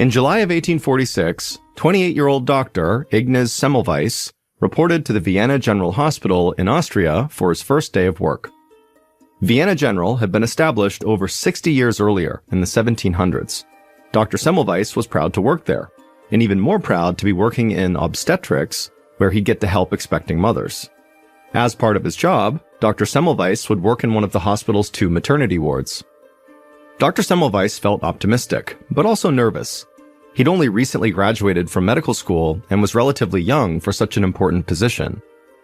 In July of 1846, 28-year-old Dr. Ignaz Semmelweis reported to the Vienna General Hospital in Austria for his first day of work. Vienna General had been established over 60 years earlier in the 1700s. Dr. Semmelweis was proud to work there, and even more proud to be working in obstetrics, where he'd get to help expecting mothers. As part of his job, Dr. Semmelweis would work in one of the hospital's 2 maternity wards. Dr. Semmelweis felt optimistic, but also nervous. He'd only recently graduated from medical school and was relatively young for such an important position.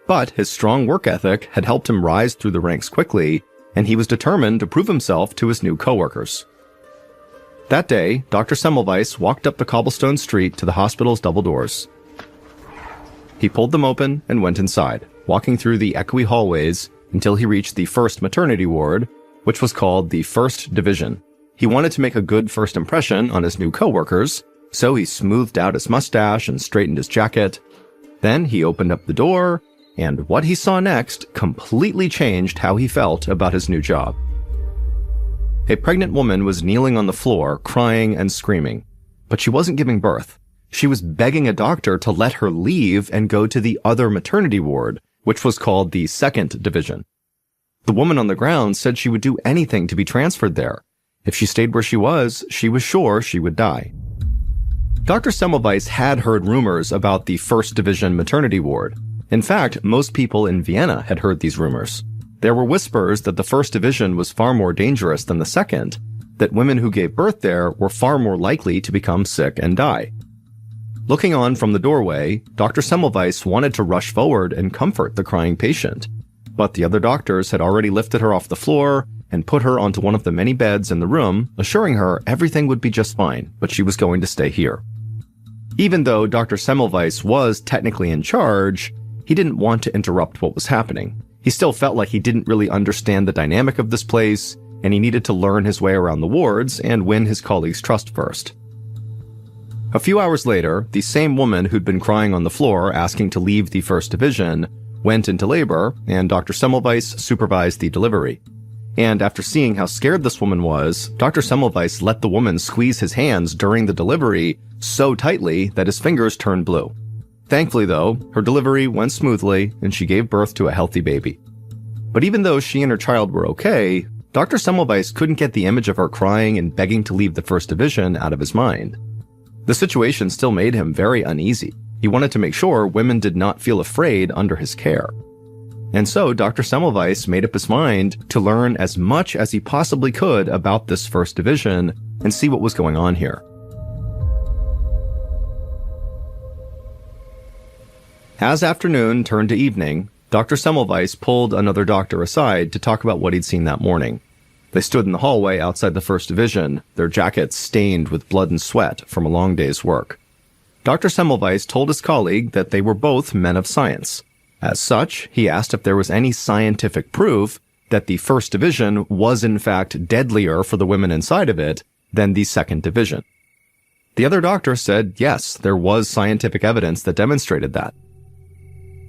But his strong work ethic had helped him rise through the ranks quickly, and he was determined to prove himself to his new coworkers. That day, Dr. Semmelweis walked up the cobblestone street to the hospital's double doors. He pulled them open and went inside, walking through the echoey hallways until he reached the first maternity ward, which was called the First Division. He wanted to make a good first impression on his new coworkers, so he smoothed out his mustache and straightened his jacket. Then he opened up the door, and what he saw next completely changed how he felt about his new job. A pregnant woman was kneeling on the floor, crying and screaming, but she wasn't giving birth. She was begging a doctor to let her leave and go to the other maternity ward, which was called the Second Division. The woman on the ground said she would do anything to be transferred there. If she stayed where she was sure she would die. Dr. Semmelweis had heard rumors about the First Division maternity ward. In fact, most people in Vienna had heard these rumors. There were whispers that the First Division was far more dangerous than the Second, that women who gave birth there were far more likely to become sick and die. Looking on from the doorway, Dr. Semmelweis wanted to rush forward and comfort the crying patient, but the other doctors had already lifted her off the floor and put her onto one of the many beds in the room, assuring her everything would be just fine, but she was going to stay here. Even though Dr. Semmelweis was technically in charge, he didn't want to interrupt what was happening. He still felt like he didn't really understand the dynamic of this place, and he needed to learn his way around the wards and win his colleagues' trust first. A few hours later, the same woman who'd been crying on the floor asking to leave the First Division went into labor, and Dr. Semmelweis supervised the delivery. And after seeing how scared this woman was, Dr. Semmelweis let the woman squeeze his hands during the delivery so tightly that his fingers turned blue. Thankfully, though, her delivery went smoothly and she gave birth to a healthy baby. But even though she and her child were okay, Dr. Semmelweis couldn't get the image of her crying and begging to leave the First Division out of his mind. The situation still made him very uneasy. He wanted to make sure women did not feel afraid under his care. And so Dr. Semmelweis made up his mind to learn as much as he possibly could about this First Division and see what was going on here. As afternoon turned to evening, Dr. Semmelweis pulled another doctor aside to talk about what he'd seen that morning. They stood in the hallway outside the First Division, their jackets stained with blood and sweat from a long day's work. Dr. Semmelweis told his colleague that they were both men of science. As such, he asked if there was any scientific proof that the First Division was in fact deadlier for the women inside of it than the Second Division. The other doctor said yes, there was scientific evidence that demonstrated that.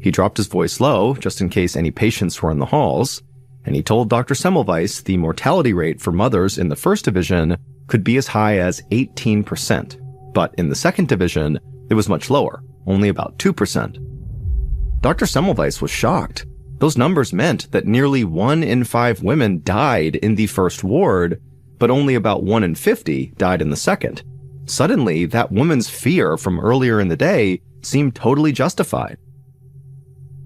He dropped his voice low, just in case any patients were in the halls, and he told Dr. Semmelweis the mortality rate for mothers in the First Division could be as high as 18%, but in the Second Division, it was much lower, only about 2%. Dr. Semmelweis was shocked. Those numbers meant that nearly 1 in 5 women died in the first ward, but only about 1 in 50 died in the second. Suddenly, that woman's fear from earlier in the day seemed totally justified.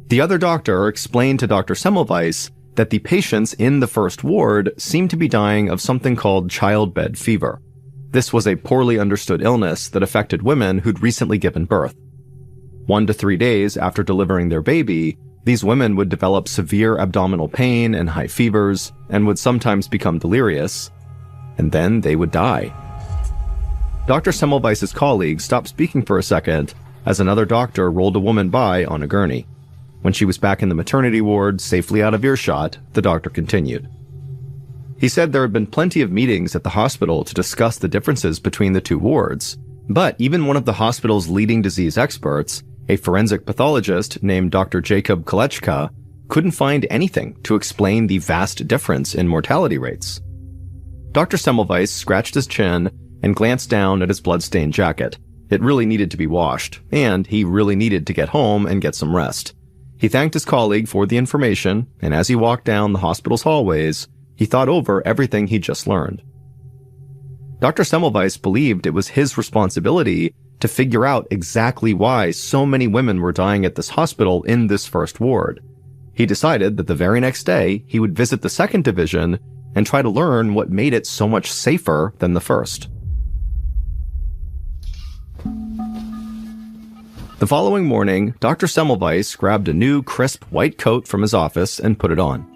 The other doctor explained to Dr. Semmelweis that the patients in the first ward seemed to be dying of something called childbed fever. This was a poorly understood illness that affected women who'd recently given birth. 1 to 3 days after delivering their baby, these women would develop severe abdominal pain and high fevers, and would sometimes become delirious, and then they would die. Dr. Semmelweis's colleague stopped speaking for a second as another doctor rolled a woman by on a gurney. When she was back in the maternity ward, safely out of earshot, the doctor continued. He said there had been plenty of meetings at the hospital to discuss the differences between the two wards, but even one of the hospital's leading disease experts, a forensic pathologist named Dr. Jacob Kolechka, couldn't find anything to explain the vast difference in mortality rates. Dr. Semmelweis scratched his chin and glanced down at his blood-stained jacket. It really needed to be washed, and he really needed to get home and get some rest. He thanked his colleague for the information, and as he walked down the hospital's hallways, he thought over everything he'd just learned. Dr. Semmelweis believed it was his responsibility to figure out exactly why so many women were dying at this hospital in this first ward. He decided that the very next day, he would visit the second division and try to learn what made it so much safer than the first. The following morning, Dr. Semmelweis grabbed a new, crisp white coat from his office and put it on.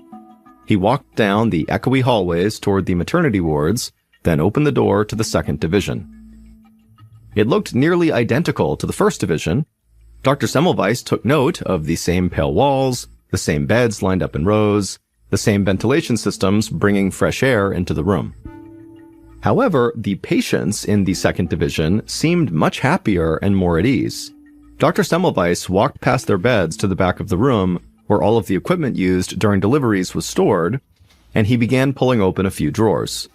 He walked down the echoey hallways toward the maternity wards, then opened the door to the second division. It looked nearly identical to the first division. Dr. Semmelweis took note of the same pale walls, the same beds lined up in rows, the same ventilation systems bringing fresh air into the room. However, the patients in the second division seemed much happier and more at ease. Dr. Semmelweis walked past their beds to the back of the room where all of the equipment used during deliveries was stored, and he began pulling open a few drawers.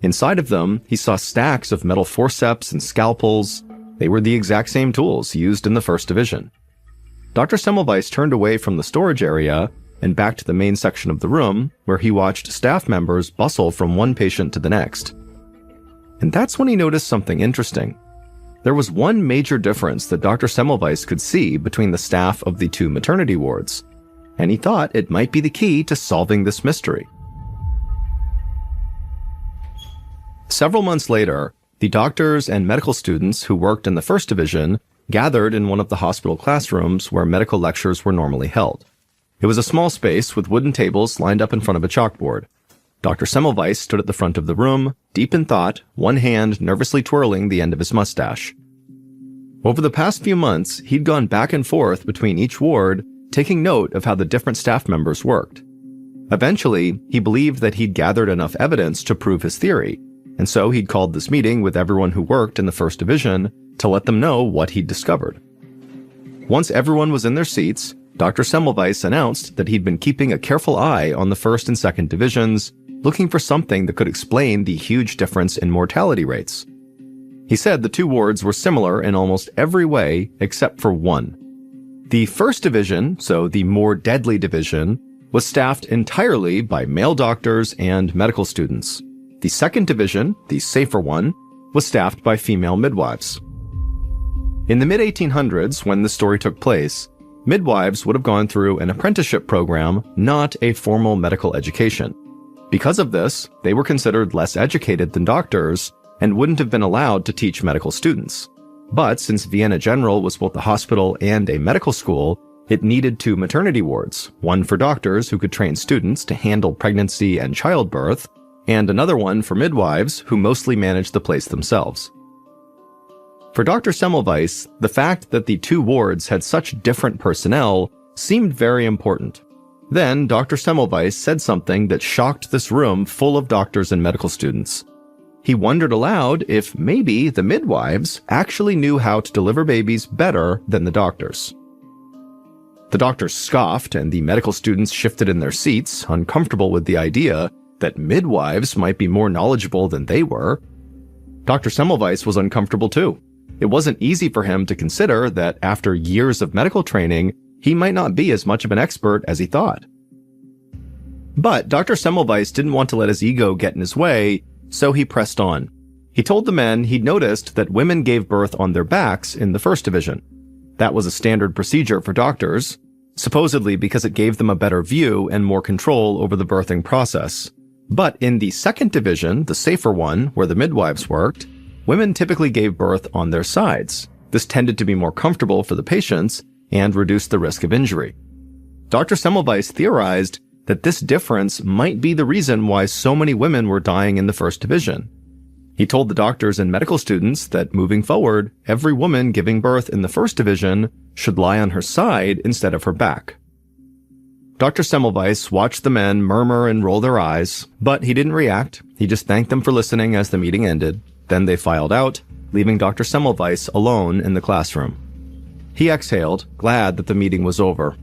Inside of them, he saw stacks of metal forceps and scalpels. They were the exact same tools used in the first division. Dr. Semmelweis turned away from the storage area and back to the main section of the room, where he watched staff members bustle from one patient to the next. And that's when he noticed something interesting. There was one major difference that Dr. Semmelweis could see between the staff of the two maternity wards, and he thought it might be the key to solving this mystery. Several months later, the doctors and medical students who worked in the first division gathered in one of the hospital classrooms where medical lectures were normally held. It was a small space with wooden tables lined up in front of a chalkboard. Dr. Semmelweis stood at the front of the room, deep in thought, one hand nervously twirling the end of his mustache. Over the past few months, he'd gone back and forth between each ward, taking note of how the different staff members worked. Eventually, he believed that he'd gathered enough evidence to prove his theory, and so he'd called this meeting with everyone who worked in the first division to let them know what he'd discovered. Once everyone was in their seats, Dr. Semmelweis announced that he'd been keeping a careful eye on the first and second divisions, looking for something that could explain the huge difference in mortality rates. He said the two wards were similar in almost every way except for one. The first division, so the more deadly division, was staffed entirely by male doctors and medical students. The second division, the safer one, was staffed by female midwives. In the mid-1800s, when this story took place, midwives would have gone through an apprenticeship program, not a formal medical education. Because of this, they were considered less educated than doctors and wouldn't have been allowed to teach medical students. But since Vienna General was both a hospital and a medical school, it needed two maternity wards, one for doctors who could train students to handle pregnancy and childbirth, and another one for midwives who mostly managed the place themselves. For Dr. Semmelweis, the fact that the two wards had such different personnel seemed very important. Then, Dr. Semmelweis said something that shocked this room full of doctors and medical students. He wondered aloud if maybe the midwives actually knew how to deliver babies better than the doctors. The doctors scoffed, and the medical students shifted in their seats, uncomfortable with the idea that midwives might be more knowledgeable than they were. Dr. Semmelweis was uncomfortable too. It wasn't easy for him to consider that after years of medical training, he might not be as much of an expert as he thought. But Dr. Semmelweis didn't want to let his ego get in his way, so he pressed on. He told the men he'd noticed that women gave birth on their backs in the first division. That was a standard procedure for doctors, supposedly because it gave them a better view and more control over the birthing process. But in the second division, the safer one, where the midwives worked, women typically gave birth on their sides. This tended to be more comfortable for the patients and reduced the risk of injury. Dr. Semmelweis theorized that this difference might be the reason why so many women were dying in the first division. He told the doctors and medical students that moving forward, every woman giving birth in the first division should lie on her side instead of her back. Dr. Semmelweis watched the men murmur and roll their eyes, but he didn't react. He just thanked them for listening as the meeting ended. Then they filed out, leaving Dr. Semmelweis alone in the classroom. He exhaled, glad that the meeting was over.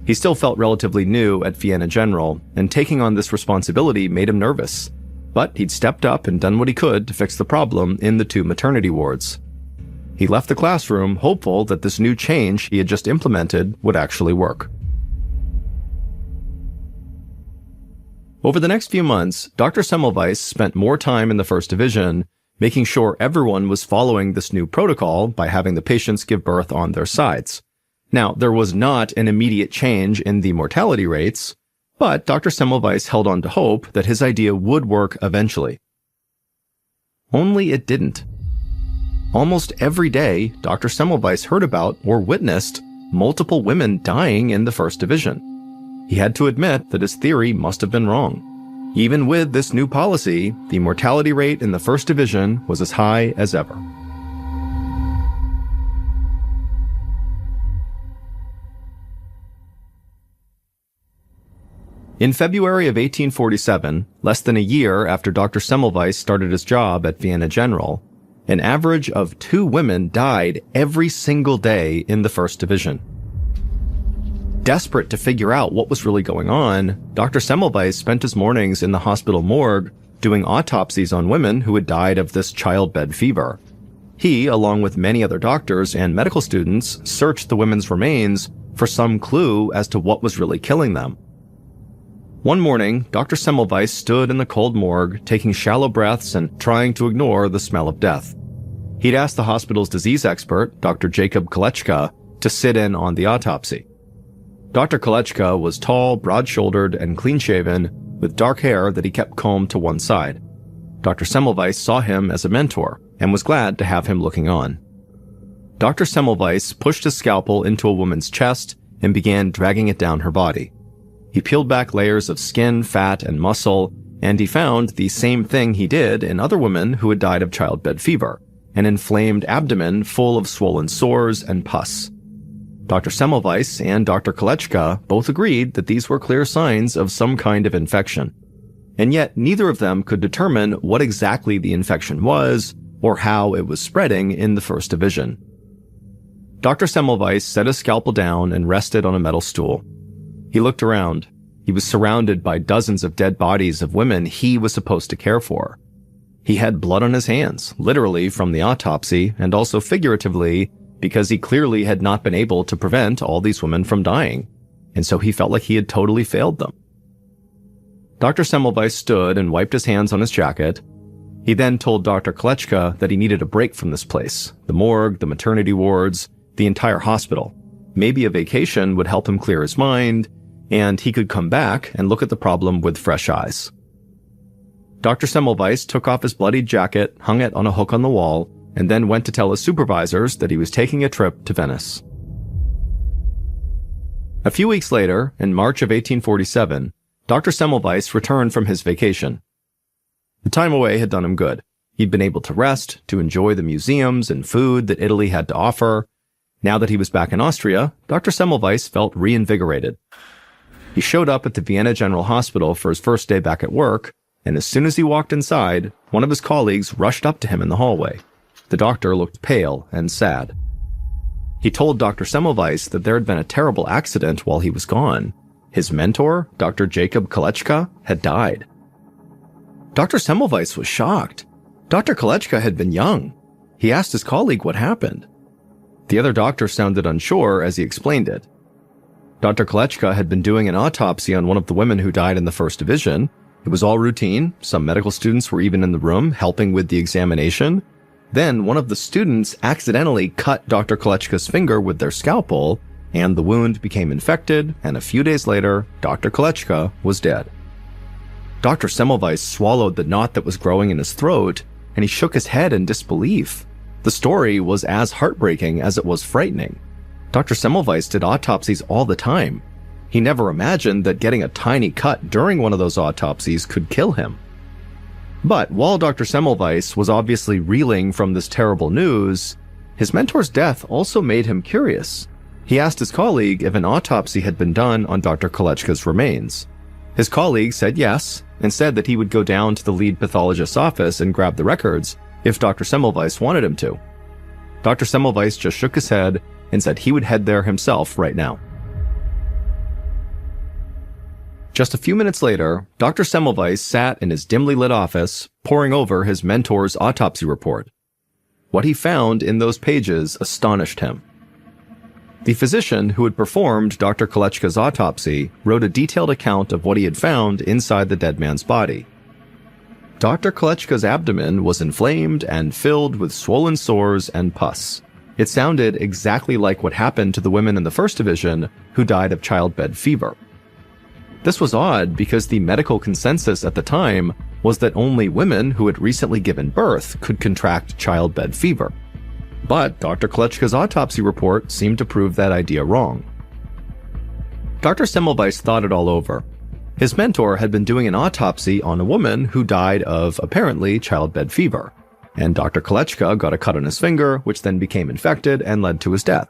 He still felt relatively new at Vienna General, and taking on this responsibility made him nervous. but he'd stepped up and done what he could to fix the problem in the 2 maternity wards. He left the classroom hopeful that this new change he had just implemented would actually work. Over the next few months, Dr. Semmelweis spent more time in the First Division, making sure everyone was following this new protocol by having the patients give birth on their sides. Now, there was not an immediate change in the mortality rates, but Dr. Semmelweis held on to hope that his idea would work eventually. Only it didn't. Almost every day, Dr. Semmelweis heard about or witnessed multiple women dying in the First Division. He had to admit that his theory must have been wrong. Even with this new policy, the mortality rate in the First Division was as high as ever. In February of 1847, less than a year after Dr. Semmelweis started his job at Vienna General, an average of 2 women died every single day in the First Division. Desperate to figure out what was really going on, Dr. Semmelweis spent his mornings in the hospital morgue doing autopsies on women who had died of this childbed fever. He, along with many other doctors and medical students, searched the women's remains for some clue as to what was really killing them. One morning, Dr. Semmelweis stood in the cold morgue, taking shallow breaths and trying to ignore the smell of death. He'd asked the hospital's disease expert, Dr. Jacob Kolechka, to sit in on the autopsy. Dr. Kolechka was tall, broad-shouldered, and clean-shaven, with dark hair that he kept combed to one side. Dr. Semmelweis saw him as a mentor and was glad to have him looking on. Dr. Semmelweis pushed his scalpel into a woman's chest and began dragging it down her body. He peeled back layers of skin, fat, and muscle, and he found the same thing he did in other women who had died of childbed fever, an inflamed abdomen full of swollen sores and pus. Dr. Semmelweis and Dr. Kolechka both agreed that these were clear signs of some kind of infection. And yet neither of them could determine what exactly the infection was or how it was spreading in the First Division. Dr. Semmelweis set his scalpel down and rested on a metal stool. He looked around. He was surrounded by dozens of dead bodies of women he was supposed to care for. He had blood on his hands, literally from the autopsy, and also figuratively, because he clearly had not been able to prevent all these women from dying, and so he felt like he had totally failed them. Dr. Semmelweis stood and wiped his hands on his jacket. He then told Dr. Kolechka that he needed a break from this place, the morgue, the maternity wards, the entire hospital. Maybe a vacation would help him clear his mind, and he could come back and look at the problem with fresh eyes. Dr. Semmelweis took off his bloodied jacket, hung it on a hook on the wall, and then went to tell his supervisors that he was taking a trip to Venice. A few weeks later, in March of 1847, Dr. Semmelweis returned from his vacation. The time away had done him good. He'd been able to rest, to enjoy the museums and food that Italy had to offer. Now that he was back in Austria, Dr. Semmelweis felt reinvigorated. He showed up at the Vienna General Hospital for his first day back at work, and as soon as he walked inside, one of his colleagues rushed up to him in the hallway. The doctor looked pale and sad. He told Dr. Semmelweis that there had been a terrible accident while he was gone. His mentor, Dr. Jacob Kolechka, had died. Dr. Semmelweis was shocked. Dr. Kolechka had been young. He asked his colleague what happened. The other doctor sounded unsure as he explained it. Dr. Kolechka had been doing an autopsy on one of the women who died in the First Division. It was all routine. Some medical students were even in the room helping with the examination. Then one of the students accidentally cut Dr. Kolechka's finger with their scalpel, and the wound became infected, and a few days later, Dr. Kolechka was dead. Dr. Semmelweis swallowed the knot that was growing in his throat, and he shook his head in disbelief. The story was as heartbreaking as it was frightening. Dr. Semmelweis did autopsies all the time. He never imagined that getting a tiny cut during one of those autopsies could kill him. But while Dr. Semmelweis was obviously reeling from this terrible news, his mentor's death also made him curious. He asked his colleague if an autopsy had been done on Dr. Kolechka's remains. His colleague said yes, and said that he would go down to the lead pathologist's office and grab the records if Dr. Semmelweis wanted him to. Dr. Semmelweis just shook his head and said he would head there himself right now. Just a few minutes later, Dr. Semmelweis sat in his dimly lit office, poring over his mentor's autopsy report. What he found in those pages astonished him. The physician who had performed Dr. Kolechka's autopsy wrote a detailed account of what he had found inside the dead man's body. Dr. Kolechka's abdomen was inflamed and filled with swollen sores and pus. It sounded exactly like what happened to the women in the first division who died of childbed fever. This was odd because the medical consensus at the time was that only women who had recently given birth could contract childbed fever. But Dr. Kolechka's autopsy report seemed to prove that idea wrong. Dr. Semmelweis thought it all over. His mentor had been doing an autopsy on a woman who died of, apparently, childbed fever, and Dr. Kolechka got a cut on his finger, which then became infected and led to his death.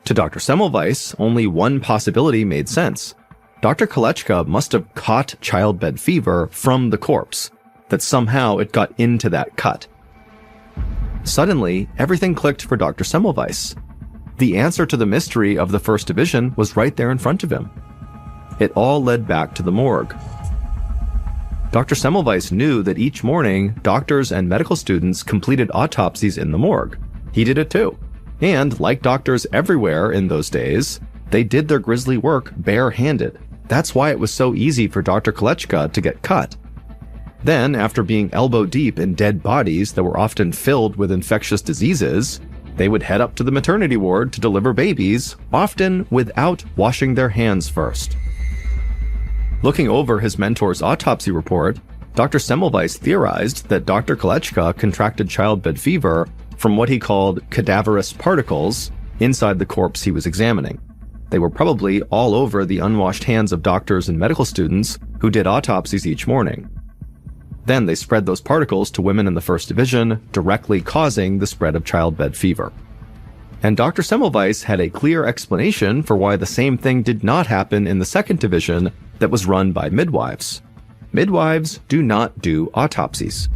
To Dr. Semmelweis, only one possibility made sense. Dr. Kolechka must have caught childbed fever from the corpse, that somehow it got into that cut. Suddenly, everything clicked for Dr. Semmelweis. The answer to the mystery of the First Division was right there in front of him. It all led back to the morgue. Dr. Semmelweis knew that each morning, doctors and medical students completed autopsies in the morgue. He did it too. And, like doctors everywhere in those days, they did their grisly work bare-handed. That's why it was so easy for Dr. Kolechka to get cut. Then, after being elbow-deep in dead bodies that were often filled with infectious diseases, they would head up to the maternity ward to deliver babies, often without washing their hands first. Looking over his mentor's autopsy report, Dr. Semmelweis theorized that Dr. Kolechka contracted childbed fever from what he called cadaverous particles inside the corpse he was examining. They were probably all over the unwashed hands of doctors and medical students who did autopsies each morning. Then they spread those particles to women in the First Division, directly causing the spread of childbed fever. And Dr. Semmelweis had a clear explanation for why the same thing did not happen in the Second Division that was run by midwives. Midwives do not do autopsies.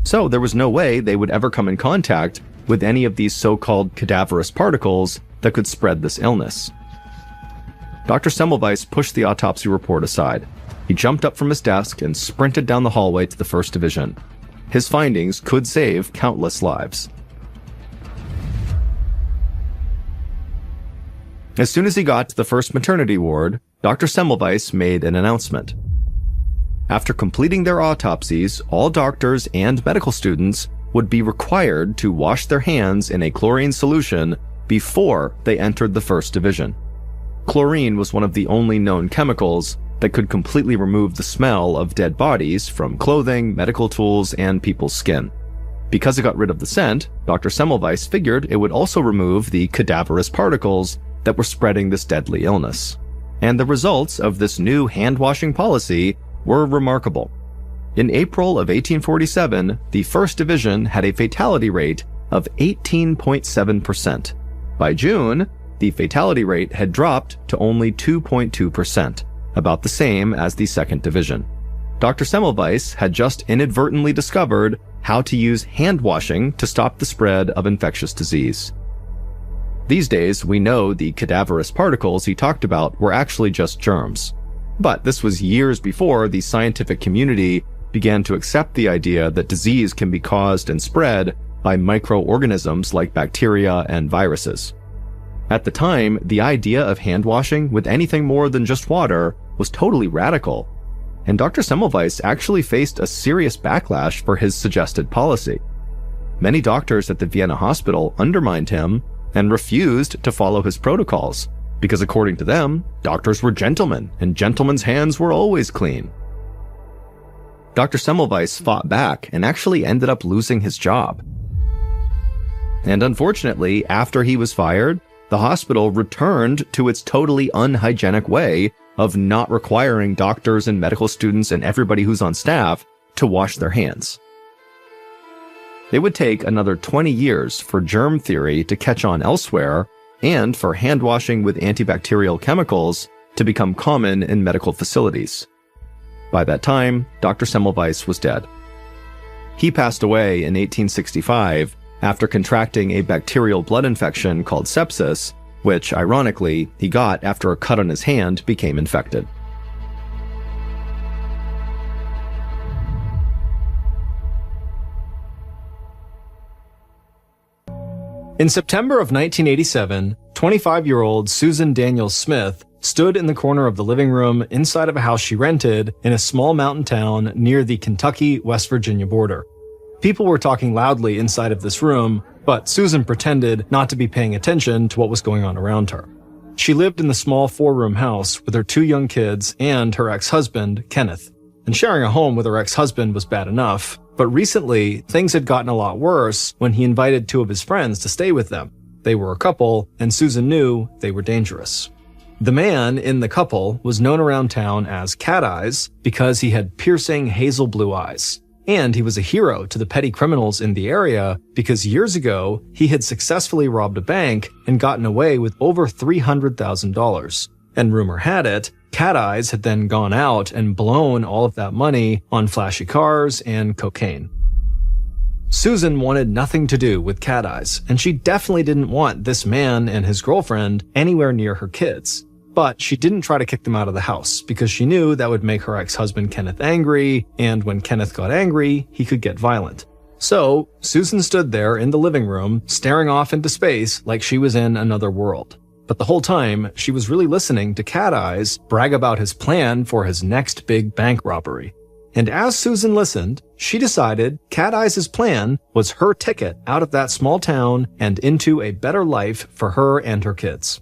So there was no way they would ever come in contact with any of these so-called cadaverous particles that could spread this illness. Dr. Semmelweis pushed the autopsy report aside. He jumped up from his desk and sprinted down the hallway to the First Division. His findings could save countless lives. As soon as he got to the first maternity ward, Dr. Semmelweis made an announcement. After completing their autopsies, all doctors and medical students would be required to wash their hands in a chlorine solution before they entered the First Division. Chlorine was one of the only known chemicals that could completely remove the smell of dead bodies from clothing, medical tools, and people's skin. Because it got rid of the scent, Dr. Semmelweis figured it would also remove the cadaverous particles that were spreading this deadly illness. And the results of this new hand-washing policy were remarkable. In April of 1847, the First Division had a fatality rate of 18.7%. By June, the fatality rate had dropped to only 2.2%, about the same as the Second Division. Dr. Semmelweis had just inadvertently discovered how to use hand washing to stop the spread of infectious disease. These days, we know the cadaverous particles he talked about were actually just germs. But this was years before the scientific community began to accept the idea that disease can be caused and spread by microorganisms like bacteria and viruses. At the time, the idea of hand washing with anything more than just water was totally radical, and Dr. Semmelweis actually faced a serious backlash for his suggested policy. Many doctors at the Vienna hospital undermined him and refused to follow his protocols, because according to them, doctors were gentlemen, and gentlemen's hands were always clean. Dr. Semmelweis fought back and actually ended up losing his job. And unfortunately, after he was fired, the hospital returned to its totally unhygienic way of not requiring doctors and medical students and everybody who's on staff to wash their hands. It would take another 20 years for germ theory to catch on elsewhere and for hand washing with antibacterial chemicals to become common in medical facilities. By that time, Dr. Semmelweis was dead. He passed away in 1865 after contracting a bacterial blood infection called sepsis, which, ironically, he got after a cut on his hand became infected. In September of 1987, 25-year-old Susan Daniels Smith stood in the corner of the living room inside of a house she rented in a small mountain town near the Kentucky-West Virginia border. People were talking loudly inside of this room, but Susan pretended not to be paying attention to what was going on around her. She lived in the small 4-room house with her 2 young kids and her ex-husband, Kenneth. And sharing a home with her ex-husband was bad enough, but recently, things had gotten a lot worse when he invited 2 of his friends to stay with them. They were a couple, and Susan knew they were dangerous. The man in the couple was known around town as Cat Eyes because he had piercing hazel blue eyes. And he was a hero to the petty criminals in the area because years ago, he had successfully robbed a bank and gotten away with over $300,000. And rumor had it, Cat Eyes had then gone out and blown all of that money on flashy cars and cocaine. Susan wanted nothing to do with Cat Eyes, and she definitely didn't want this man and his girlfriend anywhere near her kids. But she didn't try to kick them out of the house because she knew that would make her ex-husband Kenneth angry, and when Kenneth got angry, he could get violent. So, Susan stood there in the living room, staring off into space like she was in another world. But the whole time, she was really listening to Cat Eyes brag about his plan for his next big bank robbery. And as Susan listened, she decided Cat Eyes' plan was her ticket out of that small town and into a better life for her and her kids.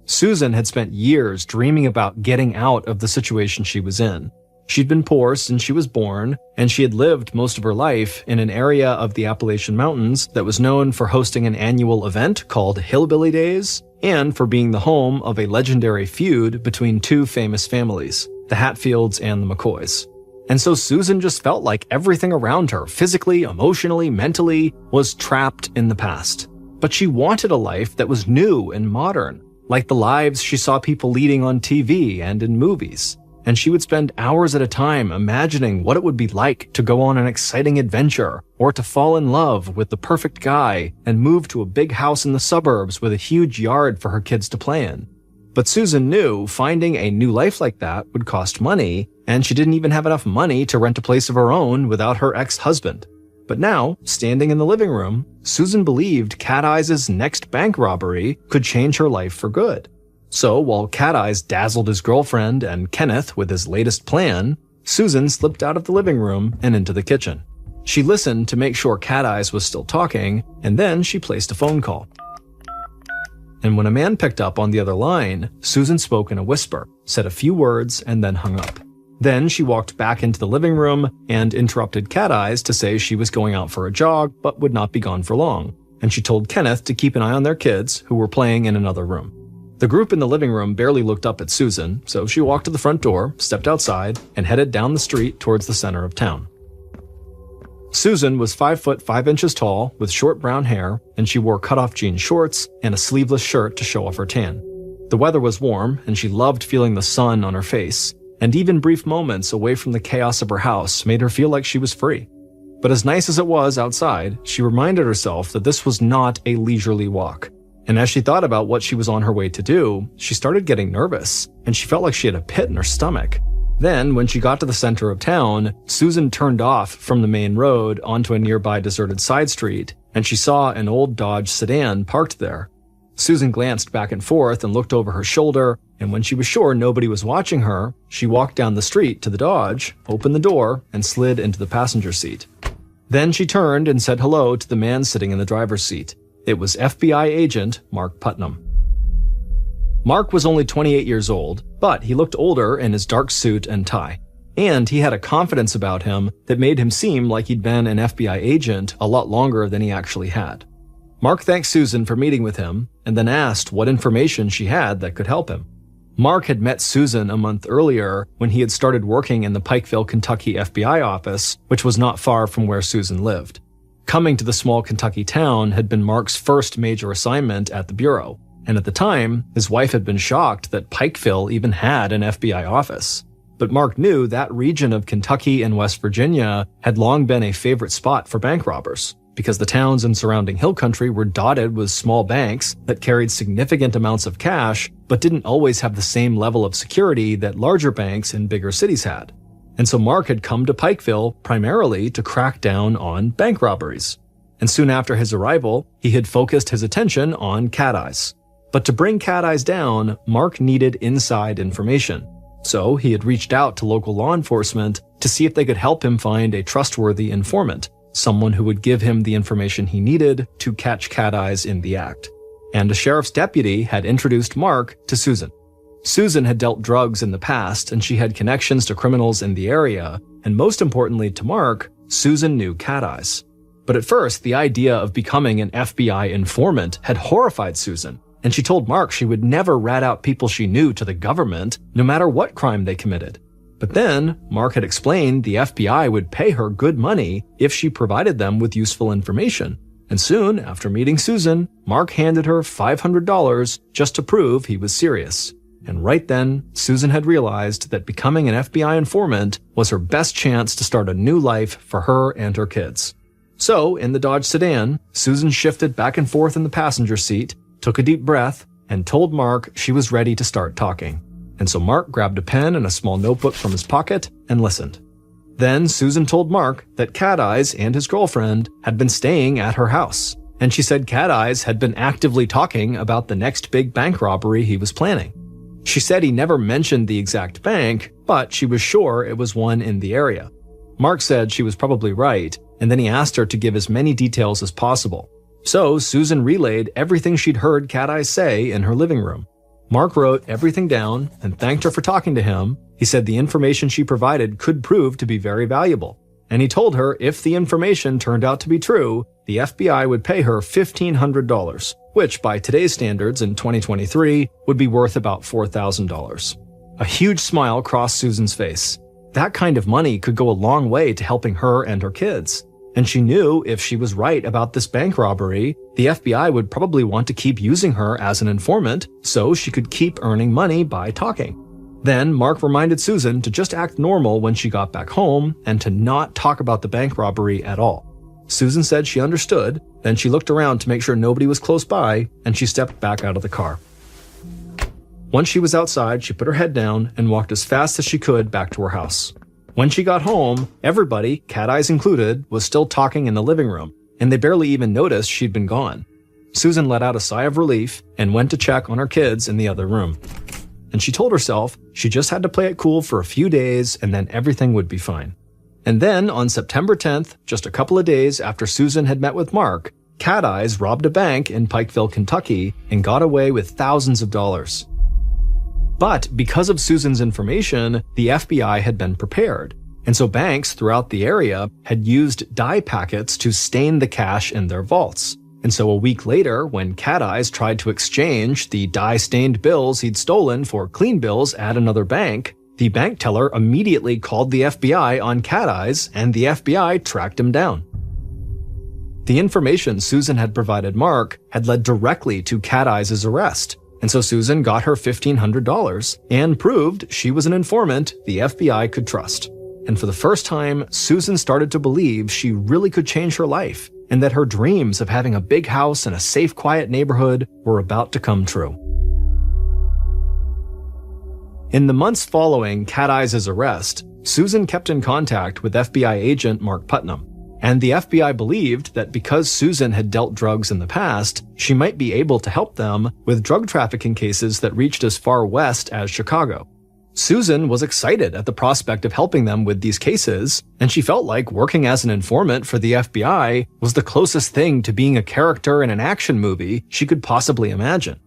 Susan had spent years dreaming about getting out of the situation she was in. She'd been poor since she was born, and she had lived most of her life in an area of the Appalachian Mountains that was known for hosting an annual event called Hillbilly Days, and for being the home of a legendary feud between 2 famous families, the Hatfields and the McCoys. And so Susan just felt like everything around her, physically, emotionally, mentally, was trapped in the past. But she wanted a life that was new and modern, like the lives she saw people leading on TV and in movies. And she would spend hours at a time imagining what it would be like to go on an exciting adventure, or to fall in love with the perfect guy and move to a big house in the suburbs with a huge yard for her kids to play in. But Susan knew finding a new life like that would cost money, and she didn't even have enough money to rent a place of her own without her ex-husband. But now, standing in the living room, Susan believed Cat Eyes' next bank robbery could change her life for good. So while Cat Eyes dazzled his girlfriend and Kenneth with his latest plan, Susan slipped out of the living room and into the kitchen. She listened to make sure Cat Eyes was still talking, and then she placed a phone call. And when a man picked up on the other line, Susan spoke in a whisper, said a few words, and then hung up. Then she walked back into the living room and interrupted Cat Eyes to say she was going out for a jog but would not be gone for long, and she told Kenneth to keep an eye on their kids, who were playing in another room. The group in the living room barely looked up at Susan, so she walked to the front door, stepped outside, and headed down the street towards the center of town. Susan was 5 foot 5 inches tall with short brown hair, and she wore cut-off jean shorts and a sleeveless shirt to show off her tan. The weather was warm, and she loved feeling the sun on her face, and even brief moments away from the chaos of her house made her feel like she was free. But as nice as it was outside, she reminded herself that this was not a leisurely walk. And as she thought about what she was on her way to do, she started getting nervous, and she felt like she had a pit in her stomach. Then, when she got to the center of town, Susan turned off from the main road onto a nearby deserted side street, and she saw an old Dodge sedan parked there. Susan glanced back and forth and looked over her shoulder, and when she was sure nobody was watching her, she walked down the street to the Dodge, opened the door, and slid into the passenger seat. Then she turned and said hello to the man sitting in the driver's seat. It was FBI agent Mark Putnam. Mark was only 28 years old, but he looked older in his dark suit and tie. And he had a confidence about him that made him seem like he'd been an FBI agent a lot longer than he actually had. Mark thanked Susan for meeting with him, and then asked what information she had that could help him. Mark had met Susan a month earlier when he had started working in the Pikeville, Kentucky FBI office, which was not far from where Susan lived. Coming to the small Kentucky town had been Mark's first major assignment at the bureau, and at the time, his wife had been shocked that Pikeville even had an FBI office. But Mark knew that region of Kentucky and West Virginia had long been a favorite spot for bank robbers, because the towns and surrounding hill country were dotted with small banks that carried significant amounts of cash, but didn't always have the same level of security that larger banks in bigger cities had. And so Mark had come to Pikeville primarily to crack down on bank robberies. and soon after his arrival, he had focused his attention on Cat Eyes. But to bring Cat Eyes down, Mark needed inside information. So he had reached out to local law enforcement to see if they could help him find a trustworthy informant, someone who would give him the information he needed to catch Cat Eyes in the act. And a sheriff's deputy had introduced Mark to Susan. Susan had dealt drugs in the past, and she had connections to criminals in the area, and most importantly to Mark, Susan knew Cat Eyes. But at first, the idea of becoming an FBI informant had horrified Susan, and she told Mark she would never rat out people she knew to the government, no matter what crime they committed. But then, Mark had explained the FBI would pay her good money if she provided them with useful information. And soon, after meeting Susan, Mark handed her $500 just to prove he was serious. And right then, Susan had realized that becoming an FBI informant was her best chance to start a new life for her and her kids. So, in the Dodge sedan, Susan shifted back and forth in the passenger seat, took a deep breath, and told Mark she was ready to start talking. And so Mark grabbed a pen and a small notebook from his pocket and listened. Then Susan told Mark that Cat Eyes and his girlfriend had been staying at her house, and she said Cat Eyes had been actively talking about the next big bank robbery he was planning. She said he never mentioned the exact bank, but she was sure it was one in the area. Mark said she was probably right, and then he asked her to give as many details as possible. So Susan relayed everything she'd heard Cat Eyes say in her living room. Mark wrote everything down and thanked her for talking to him. He said the information she provided could prove to be very valuable. And he told her if the information turned out to be true, the FBI would pay her $1,500, which by today's standards in 2023 would be worth about $4,000. A huge smile crossed Susan's face. That kind of money could go a long way to helping her and her kids. And she knew if she was right about this bank robbery, the FBI would probably want to keep using her as an informant so she could keep earning money by talking. Then Mark reminded Susan to just act normal when she got back home and to not talk about the bank robbery at all. Susan said she understood, then she looked around to make sure nobody was close by, and she stepped back out of the car. Once she was outside, she put her head down and walked as fast as she could back to her house. When she got home, everybody, Cat Eyes included, was still talking in the living room, and they barely even noticed she'd been gone. Susan let out a sigh of relief and went to check on her kids in the other room. And she told herself she just had to play it cool for a few days and then everything would be fine. And then on September 10th, just a couple of days after Susan had met with Mark, Cat Eyes robbed a bank in Pikeville, Kentucky and got away with thousands of dollars. But because of Susan's information, the FBI had been prepared. And so banks throughout the area had used dye packets to stain the cash in their vaults. And so a week later, when Cat Eyes tried to exchange the dye-stained bills he'd stolen for clean bills at another bank, the bank teller immediately called the FBI on Cat Eyes, and the FBI tracked him down. The information Susan had provided Mark had led directly to Cat Eyes' arrest. And so Susan got her $1,500 and proved she was an informant the FBI could trust. And for the first time, Susan started to believe she really could change her life and that her dreams of having a big house and a safe, quiet neighborhood were about to come true. In the months following Cat Eyes' arrest, Susan kept in contact with FBI agent Mark Putnam. And the FBI believed that because Susan had dealt drugs in the past, she might be able to help them with drug trafficking cases that reached as far west as Chicago. Susan was excited at the prospect of helping them with these cases, and she felt like working as an informant for the FBI was the closest thing to being a character in an action movie she could possibly imagine.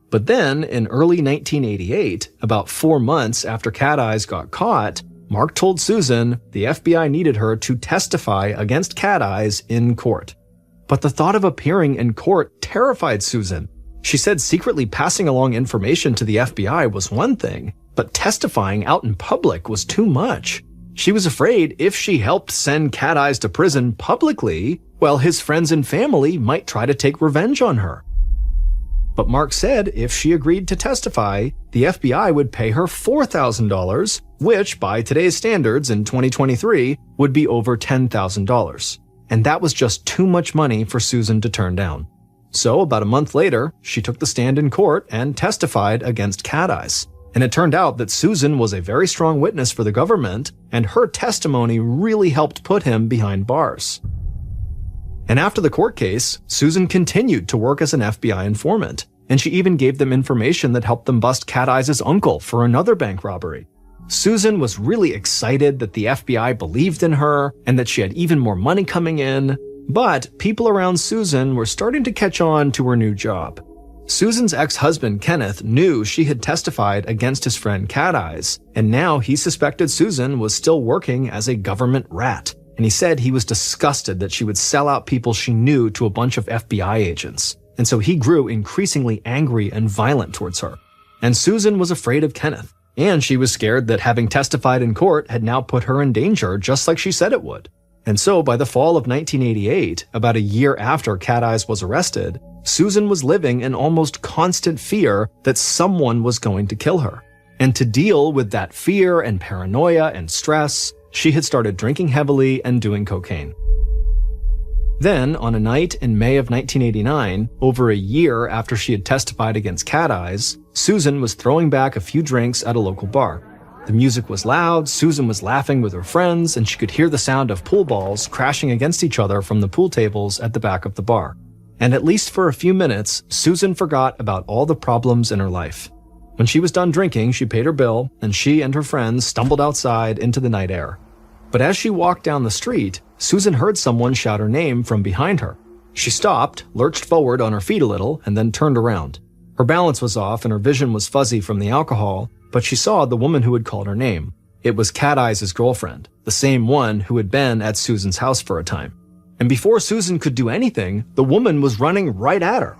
But then, in early 1988, about 4 months after Cat Eyes got caught, Mark told Susan the FBI needed her to testify against Cat Eyes in court. But the thought of appearing in court terrified Susan. She said secretly passing along information to the FBI was one thing, but testifying out in public was too much. She was afraid if she helped send Cat Eyes to prison publicly, well, his friends and family might try to take revenge on her. But Mark said if she agreed to testify, the FBI would pay her $4,000, which by today's standards in 2023 would be over $10,000. And that was just too much money for Susan to turn down. So about a month later, she took the stand in court and testified against Cat Eyes. And it turned out that Susan was a very strong witness for the government, and her testimony really helped put him behind bars. And after the court case, Susan continued to work as an FBI informant, and she even gave them information that helped them bust Cat Eyes' uncle for another bank robbery. Susan was really excited that the FBI believed in her and that she had even more money coming in, but people around Susan were starting to catch on to her new job. Susan's ex-husband Kenneth knew she had testified against his friend Cat Eyes, and now he suspected Susan was still working as a government rat, and he said he was disgusted that she would sell out people she knew to a bunch of FBI agents, and so he grew increasingly angry and violent towards her. And Susan was afraid of Kenneth, and she was scared that having testified in court had now put her in danger just like she said it would. And so by the fall of 1988, about a year after Cat Eyes was arrested, Susan was living in almost constant fear that someone was going to kill her. And to deal with that fear and paranoia and stress, she had started drinking heavily and doing cocaine. Then, on a night in May of 1989, over a year after she had testified against Cat Eyes, Susan was throwing back a few drinks at a local bar. The music was loud, Susan was laughing with her friends, and she could hear the sound of pool balls crashing against each other from the pool tables at the back of the bar. And at least for a few minutes, Susan forgot about all the problems in her life. When she was done drinking, she paid her bill, and she and her friends stumbled outside into the night air. But as she walked down the street, Susan heard someone shout her name from behind her. She stopped, lurched forward on her feet a little, and then turned around. Her balance was off and her vision was fuzzy from the alcohol, but she saw the woman who had called her name. It was Cat Eyes' girlfriend, the same one who had been at Susan's house for a time. And before Susan could do anything, the woman was running right at her.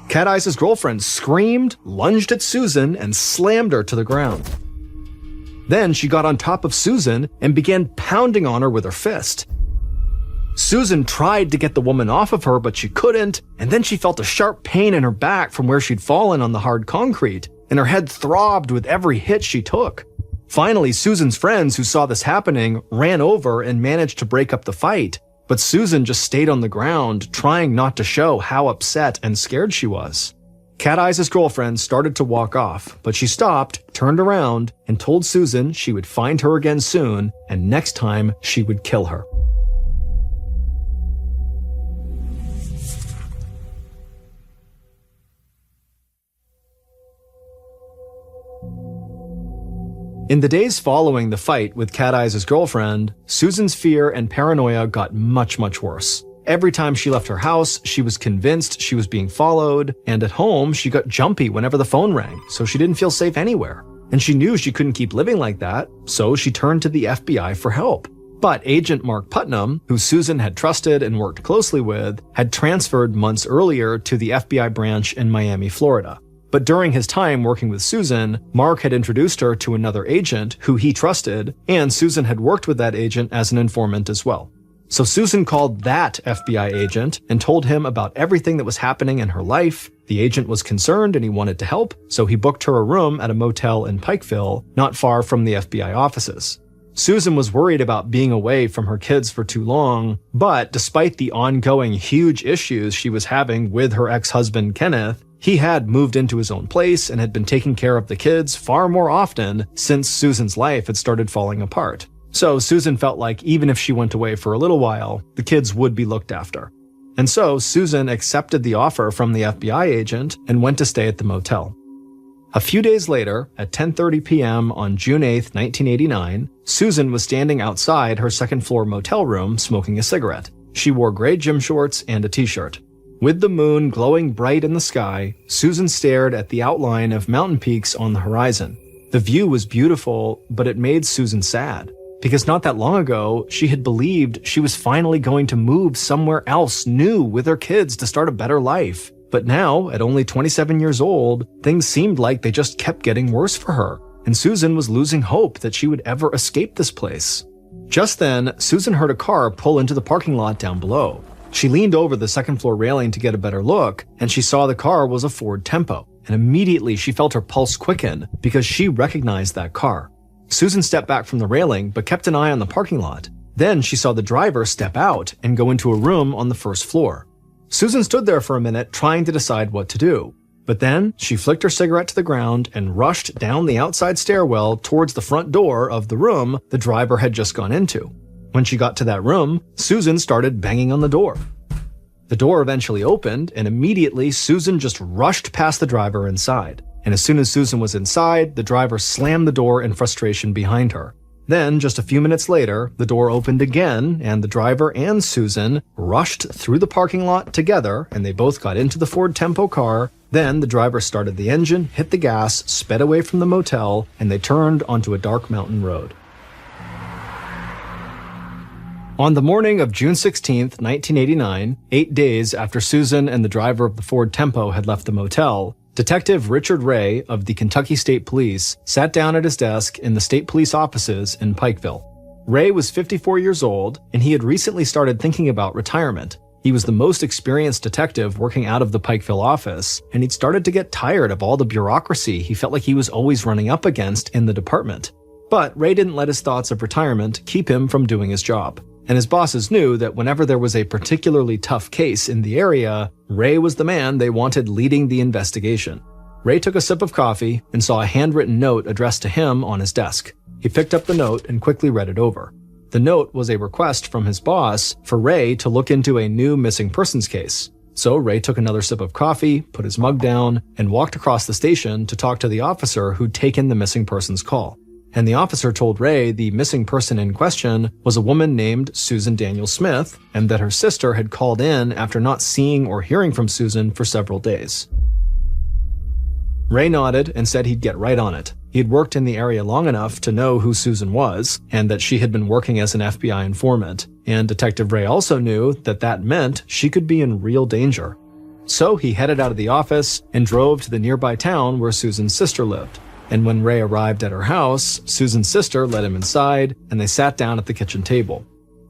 Cat Eyes' girlfriend screamed, lunged at Susan, and slammed her to the ground. Then she got on top of Susan and began pounding on her with her fist. Susan tried to get the woman off of her, but she couldn't, and then she felt a sharp pain in her back from where she'd fallen on the hard concrete, and her head throbbed with every hit she took. Finally, Susan's friends who saw this happening ran over and managed to break up the fight, but Susan just stayed on the ground, trying not to show how upset and scared she was. Cat Eyes' girlfriend started to walk off, but she stopped, turned around, and told Susan she would find her again soon, and next time she would kill her. In the days following the fight with Cat Eyes' girlfriend, Susan's fear and paranoia got much, much worse. Every time she left her house, she was convinced she was being followed, and at home, she got jumpy whenever the phone rang, so she didn't feel safe anywhere. And she knew she couldn't keep living like that, so she turned to the FBI for help. But Agent Mark Putnam, who Susan had trusted and worked closely with, had transferred months earlier to the FBI branch in Miami, Florida. But during his time working with Susan, Mark had introduced her to another agent who he trusted, and Susan had worked with that agent as an informant as well. So Susan called that FBI agent and told him about everything that was happening in her life. The agent was concerned and he wanted to help, so he booked her a room at a motel in Pikeville, not far from the FBI offices. Susan was worried about being away from her kids for too long, but despite the ongoing huge issues she was having with her ex-husband Kenneth, he had moved into his own place and had been taking care of the kids far more often since Susan's life had started falling apart. So Susan felt like even if she went away for a little while, the kids would be looked after. And so Susan accepted the offer from the FBI agent and went to stay at the motel. A few days later, at 10:30 p.m. on June 8, 1989, Susan was standing outside her second-floor motel room smoking a cigarette. She wore gray gym shorts and a t-shirt. With the moon glowing bright in the sky, Susan stared at the outline of mountain peaks on the horizon. The view was beautiful, but it made Susan sad, because not that long ago, she had believed she was finally going to move somewhere else new with her kids to start a better life. But now, at only 27 years old, things seemed like they just kept getting worse for her, and Susan was losing hope that she would ever escape this place. Just then, Susan heard a car pull into the parking lot down below. She leaned over the second-floor railing to get a better look, and she saw the car was a Ford Tempo, and immediately she felt her pulse quicken because she recognized that car. Susan stepped back from the railing, but kept an eye on the parking lot. Then she saw the driver step out and go into a room on the first floor. Susan stood there for a minute trying to decide what to do. But then she flicked her cigarette to the ground and rushed down the outside stairwell towards the front door of the room the driver had just gone into. When she got to that room, Susan started banging on the door. The door eventually opened, and immediately Susan just rushed past the driver inside. And as soon as Susan was inside, the driver slammed the door in frustration behind her. Then, just a few minutes later, the door opened again, and the driver and Susan rushed through the parking lot together, and they both got into the Ford Tempo car. Then, the driver started the engine, hit the gas, sped away from the motel, and they turned onto a dark mountain road. On the morning of June 16, 1989, 8 days after Susan and the driver of the Ford Tempo had left the motel, Detective Richard Ray of the Kentucky State Police sat down at his desk in the state police offices in Pikeville. Ray was 54 years old, and he had recently started thinking about retirement. He was the most experienced detective working out of the Pikeville office, and he'd started to get tired of all the bureaucracy he felt like he was always running up against in the department. But Ray didn't let his thoughts of retirement keep him from doing his job. And his bosses knew that whenever there was a particularly tough case in the area, Ray was the man they wanted leading the investigation. Ray took a sip of coffee and saw a handwritten note addressed to him on his desk. He picked up the note and quickly read it over. The note was a request from his boss for Ray to look into a new missing persons case. So Ray took another sip of coffee, put his mug down, and walked across the station to talk to the officer who'd taken the missing persons call. And the officer told Ray the missing person in question was a woman named Susan Daniel Smith, and that her sister had called in after not seeing or hearing from Susan for several days. Ray nodded and said he'd get right on it. He'd worked in the area long enough to know who Susan was, and that she had been working as an FBI informant, and Detective Ray also knew that that meant she could be in real danger. So he headed out of the office and drove to the nearby town where Susan's sister lived. And when Ray arrived at her house, Susan's sister led him inside, and they sat down at the kitchen table.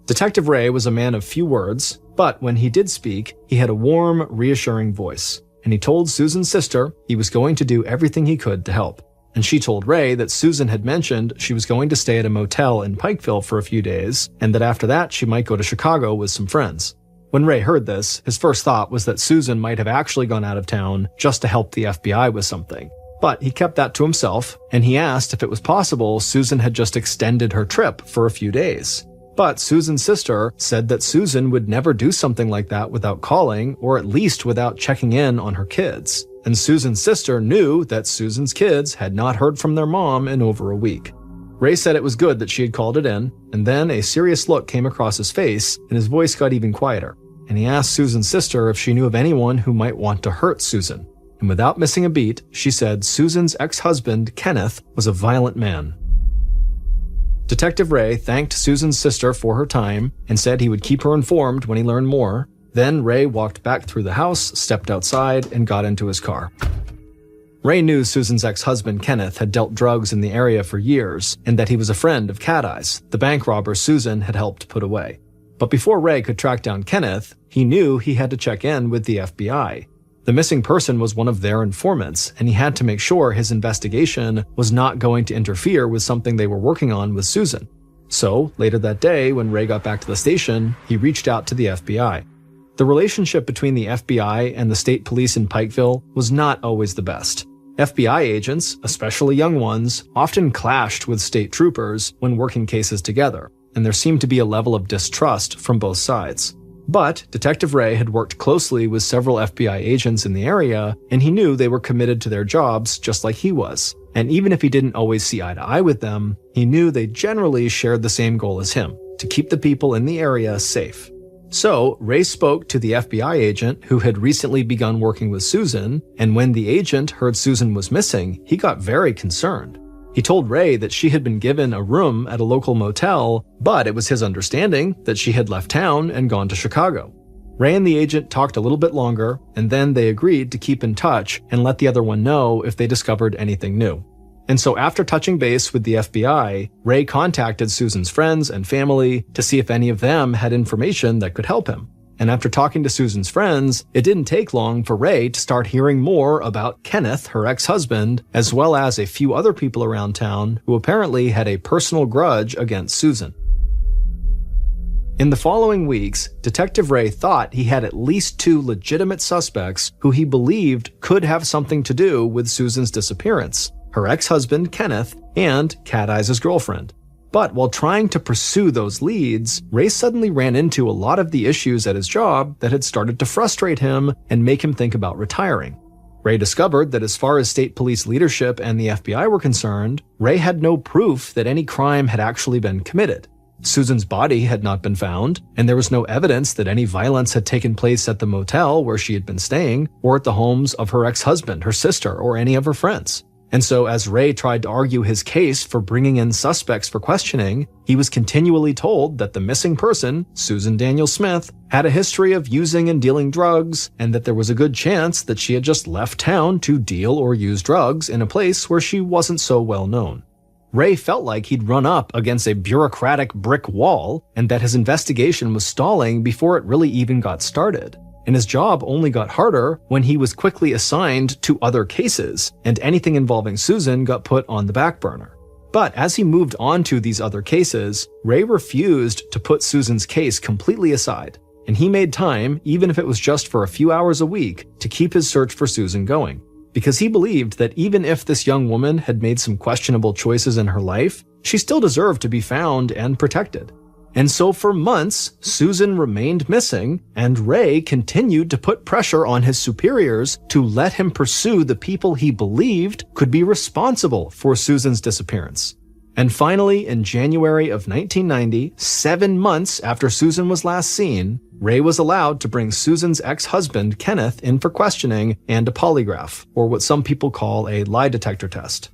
Detective Ray was a man of few words, but when he did speak, he had a warm, reassuring voice. And he told Susan's sister he was going to do everything he could to help. And she told Ray that Susan had mentioned she was going to stay at a motel in Pikeville for a few days, and that after that she might go to Chicago with some friends. When Ray heard this, his first thought was that Susan might have actually gone out of town just to help the FBI with something. But he kept that to himself, and he asked if it was possible Susan had just extended her trip for a few days. But Susan's sister said that Susan would never do something like that without calling, or at least without checking in on her kids. And Susan's sister knew that Susan's kids had not heard from their mom in over a week. Ray said it was good that she had called it in, and then a serious look came across his face, and his voice got even quieter. And he asked Susan's sister if she knew of anyone who might want to hurt Susan. And without missing a beat, she said Susan's ex-husband, Kenneth, was a violent man. Detective Ray thanked Susan's sister for her time and said he would keep her informed when he learned more. Then Ray walked back through the house, stepped outside, and got into his car. Ray knew Susan's ex-husband, Kenneth, had dealt drugs in the area for years, and that he was a friend of Cat Eyes, the bank robber Susan had helped put away. But before Ray could track down Kenneth, he knew he had to check in with the FBI. The missing person was one of their informants, and he had to make sure his investigation was not going to interfere with something they were working on with Susan. So, later that day, when Ray got back to the station, he reached out to the FBI. The relationship between the FBI and the state police in Pikeville was not always the best. FBI agents, especially young ones, often clashed with state troopers when working cases together, and there seemed to be a level of distrust from both sides. But Detective Ray had worked closely with several FBI agents in the area, and he knew they were committed to their jobs just like he was. And even if he didn't always see eye to eye with them, he knew they generally shared the same goal as him, to keep the people in the area safe. So, Ray spoke to the FBI agent who had recently begun working with Susan, and when the agent heard Susan was missing, he got very concerned. He told Ray that she had been given a room at a local motel, but it was his understanding that she had left town and gone to Chicago. Ray and the agent talked a little bit longer, and then they agreed to keep in touch and let the other one know if they discovered anything new. And so after touching base with the FBI, Ray contacted Susan's friends and family to see if any of them had information that could help him. And after talking to Susan's friends, it didn't take long for Ray to start hearing more about Kenneth, her ex-husband, as well as a few other people around town who apparently had a personal grudge against Susan. In the following weeks, Detective Ray thought he had at least 2 legitimate suspects who he believed could have something to do with Susan's disappearance: her ex-husband, Kenneth, and Cat Eyes' girlfriend. But while trying to pursue those leads, Ray suddenly ran into a lot of the issues at his job that had started to frustrate him and make him think about retiring. Ray discovered that as far as state police leadership and the FBI were concerned, Ray had no proof that any crime had actually been committed. Susan's body had not been found, and there was no evidence that any violence had taken place at the motel where she had been staying, or at the homes of her ex-husband, her sister, or any of her friends. And so as Ray tried to argue his case for bringing in suspects for questioning, he was continually told that the missing person, Susan Daniel Smith, had a history of using and dealing drugs, and that there was a good chance that she had just left town to deal or use drugs in a place where she wasn't so well known. Ray felt like he'd run up against a bureaucratic brick wall, and that his investigation was stalling before it really even got started. And his job only got harder when he was quickly assigned to other cases, and anything involving Susan got put on the back burner. But as he moved on to these other cases, Ray refused to put Susan's case completely aside, and he made time, even if it was just for a few hours a week, to keep his search for Susan going. Because he believed that even if this young woman had made some questionable choices in her life, she still deserved to be found and protected. And so for months, Susan remained missing, and Ray continued to put pressure on his superiors to let him pursue the people he believed could be responsible for Susan's disappearance. And finally, in January of 1990, 7 months after Susan was last seen, Ray was allowed to bring Susan's ex-husband, Kenneth, in for questioning and a polygraph, or what some people call a lie detector test.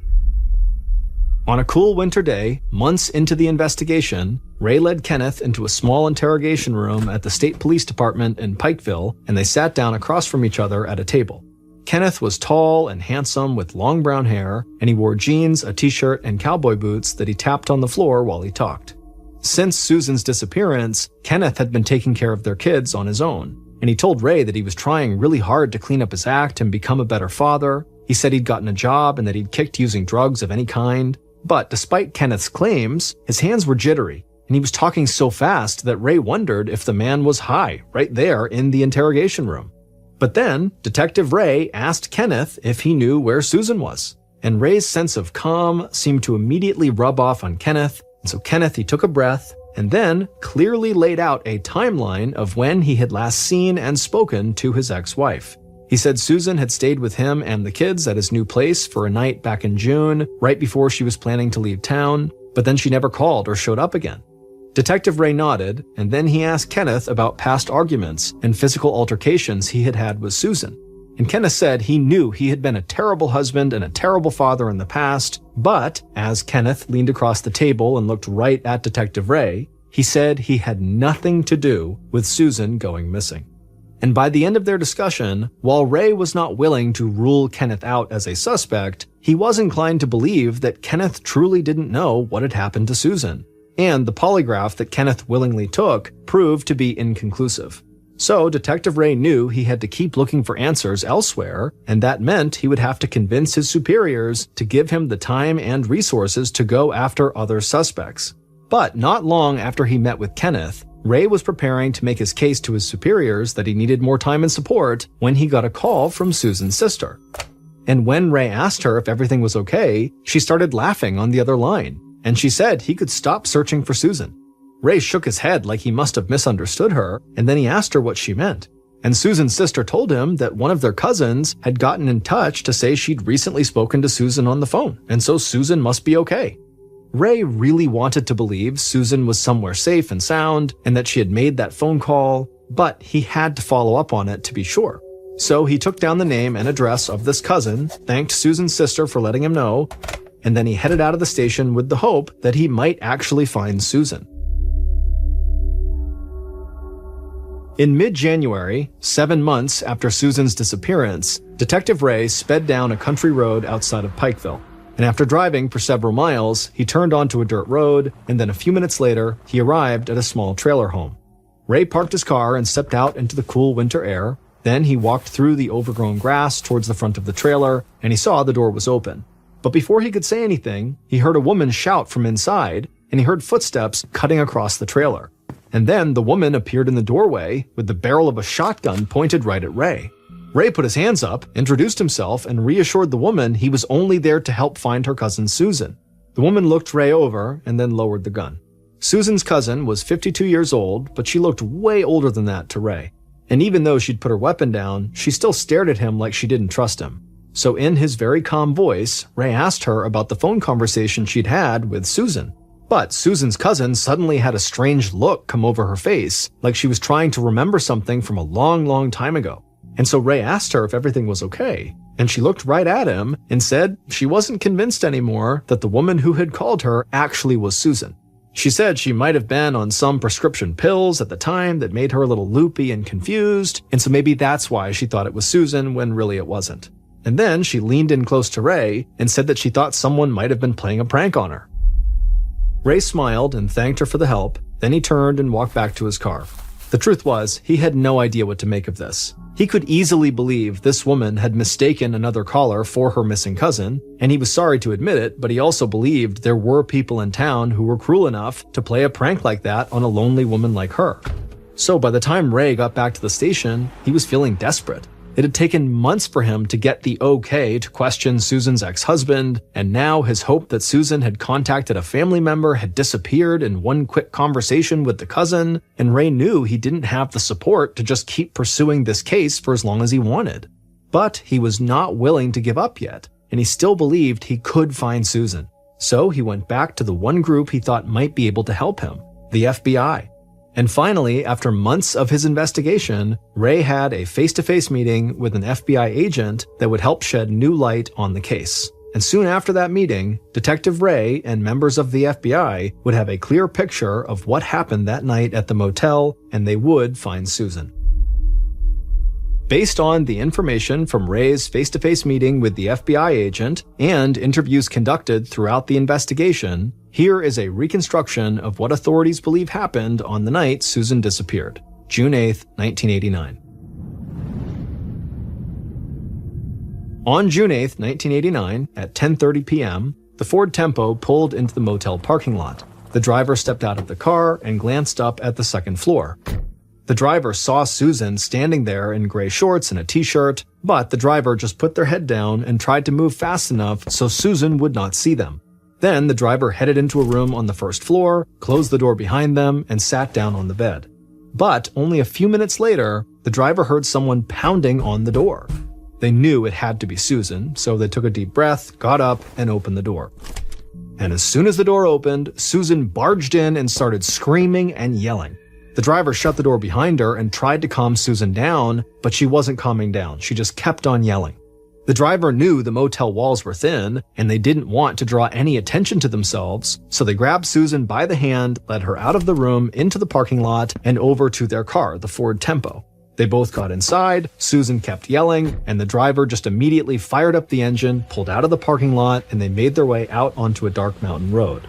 On a cool winter day, months into the investigation, Ray led Kenneth into a small interrogation room at the state police department in Pikeville, and they sat down across from each other at a table. Kenneth was tall and handsome with long brown hair, and he wore jeans, a t-shirt, and cowboy boots that he tapped on the floor while he talked. Since Susan's disappearance, Kenneth had been taking care of their kids on his own, and he told Ray that he was trying really hard to clean up his act and become a better father. He said he'd gotten a job and that he'd kicked using drugs of any kind. But despite Kenneth's claims, his hands were jittery, and he was talking so fast that Ray wondered if the man was high right there in the interrogation room. But then, Detective Ray asked Kenneth if he knew where Susan was, and Ray's sense of calm seemed to immediately rub off on Kenneth, and so Kenneth, he took a breath, and then clearly laid out a timeline of when he had last seen and spoken to his ex-wife. He said Susan had stayed with him and the kids at his new place for a night back in June, right before she was planning to leave town, but then she never called or showed up again. Detective Ray nodded, and then he asked Kenneth about past arguments and physical altercations he had had with Susan. And Kenneth said he knew he had been a terrible husband and a terrible father in the past, but as Kenneth leaned across the table and looked right at Detective Ray, he said he had nothing to do with Susan going missing. And by the end of their discussion, while Ray was not willing to rule Kenneth out as a suspect, he was inclined to believe that Kenneth truly didn't know what had happened to Susan. And the polygraph that Kenneth willingly took proved to be inconclusive. So Detective Ray knew he had to keep looking for answers elsewhere, and that meant he would have to convince his superiors to give him the time and resources to go after other suspects. But not long after he met with Kenneth, Ray was preparing to make his case to his superiors that he needed more time and support when he got a call from Susan's sister. And when Ray asked her if everything was okay, she started laughing on the other line, and she said he could stop searching for Susan. Ray shook his head like he must have misunderstood her, and then he asked her what she meant. And Susan's sister told him that one of their cousins had gotten in touch to say she'd recently spoken to Susan on the phone, and so Susan must be okay. Ray really wanted to believe Susan was somewhere safe and sound, and that she had made that phone call, but he had to follow up on it to be sure. So he took down the name and address of this cousin, thanked Susan's sister for letting him know, and then he headed out of the station with the hope that he might actually find Susan. In mid-January, 7 months after Susan's disappearance, Detective Ray sped down a country road outside of Pikeville. And after driving for several miles, he turned onto a dirt road, and then a few minutes later, he arrived at a small trailer home. Ray parked his car and stepped out into the cool winter air. Then he walked through the overgrown grass towards the front of the trailer, and he saw the door was open. But before he could say anything, he heard a woman shout from inside, and he heard footsteps cutting across the trailer. And then the woman appeared in the doorway with the barrel of a shotgun pointed right at Ray. Ray put his hands up, introduced himself, and reassured the woman he was only there to help find her cousin Susan. The woman looked Ray over and then lowered the gun. Susan's cousin was 52 years old, but she looked way older than that to Ray. And even though she'd put her weapon down, she still stared at him like she didn't trust him. So in his very calm voice, Ray asked her about the phone conversation she'd had with Susan. But Susan's cousin suddenly had a strange look come over her face, like she was trying to remember something from a long, long time ago. And so Ray asked her if everything was okay, and she looked right at him and said she wasn't convinced anymore that the woman who had called her actually was Susan. She said she might have been on some prescription pills at the time that made her a little loopy and confused, and so maybe that's why she thought it was Susan when really it wasn't. And then she leaned in close to Ray and said that she thought someone might have been playing a prank on her. Ray smiled and thanked her for the help, then he turned and walked back to his car. The truth was, he had no idea what to make of this. He could easily believe this woman had mistaken another caller for her missing cousin, and he was sorry to admit it, but he also believed there were people in town who were cruel enough to play a prank like that on a lonely woman like her. So by the time Ray got back to the station, he was feeling desperate. It had taken months for him to get the okay to question Susan's ex-husband, and now his hope that Susan had contacted a family member had disappeared in one quick conversation with the cousin, and Ray knew he didn't have the support to just keep pursuing this case for as long as he wanted. But he was not willing to give up yet, and he still believed he could find Susan. So he went back to the one group he thought might be able to help him, the FBI. And finally, after months of his investigation, Ray had a face-to-face meeting with an FBI agent that would help shed new light on the case. And soon after that meeting, Detective Ray and members of the FBI would have a clear picture of what happened that night at the motel, and they would find Susan. Based on the information from Ray's face-to-face meeting with the FBI agent and interviews conducted throughout the investigation, here is a reconstruction of what authorities believe happened on the night Susan disappeared, June 8, 1989. On June 8, 1989, at 10:30 p.m., the Ford Tempo pulled into the motel parking lot. The driver stepped out of the car and glanced up at the second floor. The driver saw Susan standing there in gray shorts and a t-shirt, but the driver just put their head down and tried to move fast enough so Susan would not see them. Then the driver headed into a room on the first floor, closed the door behind them, and sat down on the bed. But only a few minutes later, the driver heard someone pounding on the door. They knew it had to be Susan, so they took a deep breath, got up, and opened the door. And as soon as the door opened, Susan barged in and started screaming and yelling. The driver shut the door behind her and tried to calm Susan down, but she wasn't calming down. She just kept on yelling. The driver knew the motel walls were thin, and they didn't want to draw any attention to themselves, so they grabbed Susan by the hand, led her out of the room, into the parking lot, and over to their car, the Ford Tempo. They both got inside, Susan kept yelling, and the driver just immediately fired up the engine, pulled out of the parking lot, and they made their way out onto a dark mountain road.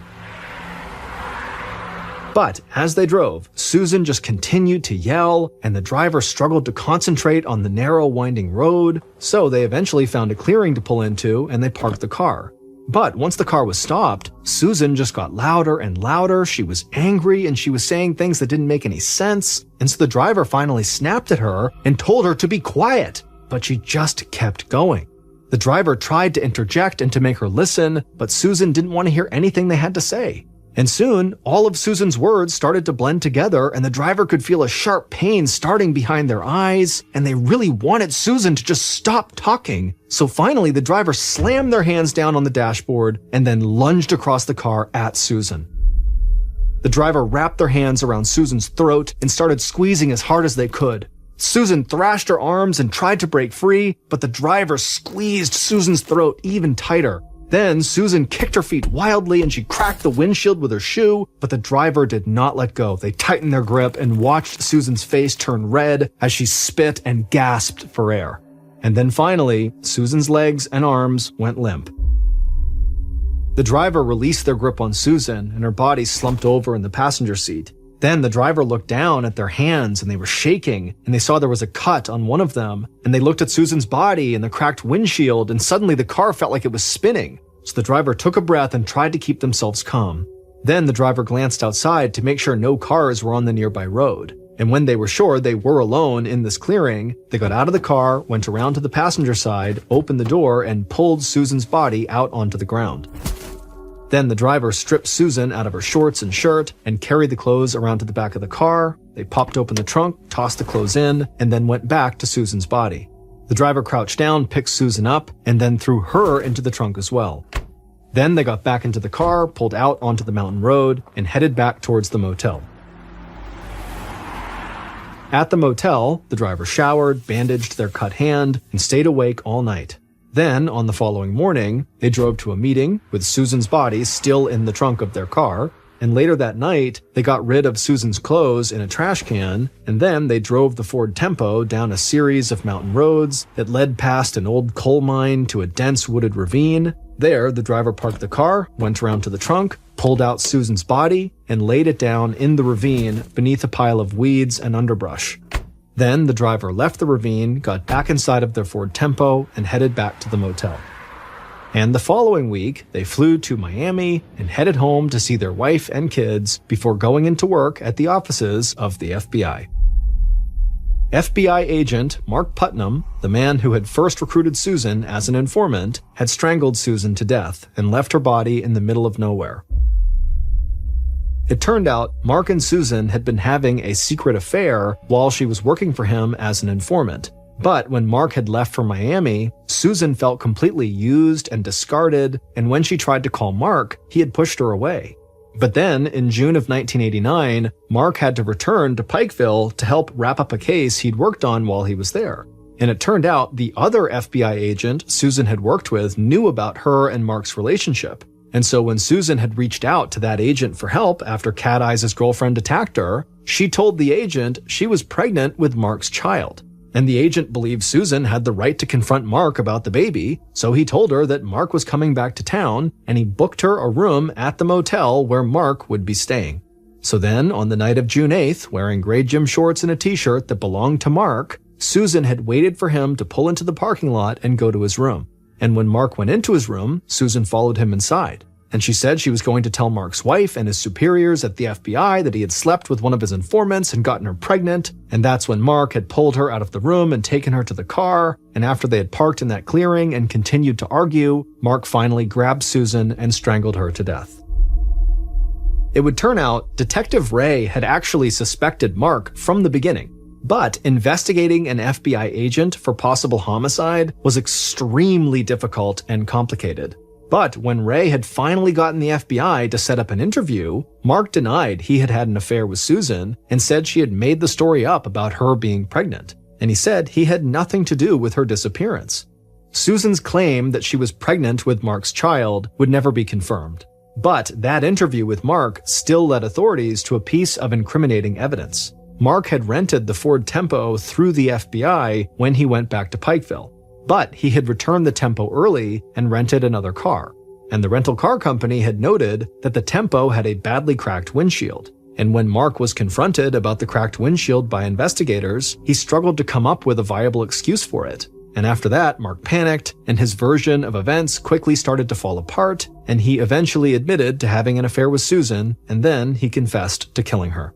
But as they drove, Susan just continued to yell, and the driver struggled to concentrate on the narrow, winding road, so they eventually found a clearing to pull into, and they parked the car. But once the car was stopped, Susan just got louder and louder. She was angry, and she was saying things that didn't make any sense, and so the driver finally snapped at her and told her to be quiet, but she just kept going. The driver tried to interject and to make her listen, but Susan didn't want to hear anything they had to say. And soon, all of Susan's words started to blend together, and the driver could feel a sharp pain starting behind their eyes, and they really wanted Susan to just stop talking. So finally, the driver slammed their hands down on the dashboard and then lunged across the car at Susan. The driver wrapped their hands around Susan's throat and started squeezing as hard as they could. Susan thrashed her arms and tried to break free, but the driver squeezed Susan's throat even tighter. Then Susan kicked her feet wildly and she cracked the windshield with her shoe, but the driver did not let go. They tightened their grip and watched Susan's face turn red as she spit and gasped for air. And then finally, Susan's legs and arms went limp. The driver released their grip on Susan and her body slumped over in the passenger seat. Then the driver looked down at their hands and they were shaking, and they saw there was a cut on one of them, and they looked at Susan's body and the cracked windshield, and suddenly the car felt like it was spinning. So the driver took a breath and tried to keep themselves calm. Then the driver glanced outside to make sure no cars were on the nearby road. And when they were sure they were alone in this clearing, they got out of the car, went around to the passenger side, opened the door, and pulled Susan's body out onto the ground. Then the driver stripped Susan out of her shorts and shirt and carried the clothes around to the back of the car. They popped open the trunk, tossed the clothes in, and then went back to Susan's body. The driver crouched down, picked Susan up, and then threw her into the trunk as well. Then they got back into the car, pulled out onto the mountain road, and headed back towards the motel. At the motel, the driver showered, bandaged their cut hand, and stayed awake all night. Then, on the following morning, they drove to a meeting with Susan's body still in the trunk of their car, and later that night, they got rid of Susan's clothes in a trash can, and then they drove the Ford Tempo down a series of mountain roads that led past an old coal mine to a dense wooded ravine. There, the driver parked the car, went around to the trunk, pulled out Susan's body, and laid it down in the ravine beneath a pile of weeds and underbrush. Then the driver left the ravine, got back inside of their Ford Tempo, and headed back to the motel. And the following week, they flew to Miami and headed home to see their wife and kids before going into work at the offices of the FBI. FBI agent Mark Putnam, the man who had first recruited Susan as an informant, had strangled Susan to death and left her body in the middle of nowhere. It turned out Mark and Susan had been having a secret affair while she was working for him as an informant. But when Mark had left for Miami, Susan felt completely used and discarded, and when she tried to call Mark, he had pushed her away. But then, in June of 1989, Mark had to return to Pikeville to help wrap up a case he'd worked on while he was there. And it turned out the other FBI agent Susan had worked with knew about her and Mark's relationship. And so when Susan had reached out to that agent for help after Cat Eyes' girlfriend attacked her, she told the agent she was pregnant with Mark's child. And the agent believed Susan had the right to confront Mark about the baby, so he told her that Mark was coming back to town, and he booked her a room at the motel where Mark would be staying. So then, on the night of June 8th, wearing gray gym shorts and a t-shirt that belonged to Mark, Susan had waited for him to pull into the parking lot and go to his room. And when Mark went into his room, Susan followed him inside. And she said she was going to tell Mark's wife and his superiors at the FBI that he had slept with one of his informants and gotten her pregnant. And that's when Mark had pulled her out of the room and taken her to the car. And after they had parked in that clearing and continued to argue, Mark finally grabbed Susan and strangled her to death. It would turn out Detective Ray had actually suspected Mark from the beginning. But investigating an FBI agent for possible homicide was extremely difficult and complicated. But when Ray had finally gotten the FBI to set up an interview, Mark denied he had had an affair with Susan and said she had made the story up about her being pregnant. And he said he had nothing to do with her disappearance. Susan's claim that she was pregnant with Mark's child would never be confirmed. But that interview with Mark still led authorities to a piece of incriminating evidence. Mark had rented the Ford Tempo through the FBI when he went back to Pikeville. But he had returned the Tempo early and rented another car. And the rental car company had noted that the Tempo had a badly cracked windshield. And when Mark was confronted about the cracked windshield by investigators, he struggled to come up with a viable excuse for it. And after that, Mark panicked, and his version of events quickly started to fall apart, and he eventually admitted to having an affair with Susan, and then he confessed to killing her.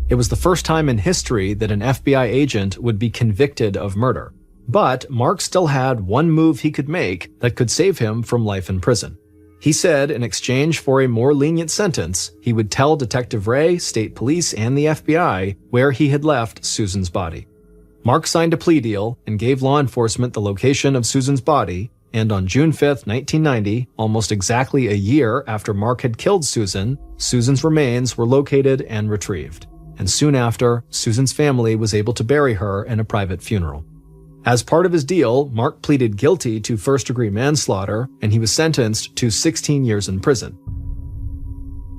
It was the first time in history that an FBI agent would be convicted of murder. But Mark still had one move he could make that could save him from life in prison. He said in exchange for a more lenient sentence, he would tell Detective Ray, state police, and the FBI where he had left Susan's body. Mark signed a plea deal and gave law enforcement the location of Susan's body, and on June 5th, 1990, almost exactly a year after Mark had killed Susan, Susan's remains were located and retrieved. And soon after, Susan's family was able to bury her in a private funeral. As part of his deal, Mark pleaded guilty to first-degree manslaughter, and he was sentenced to 16 years in prison.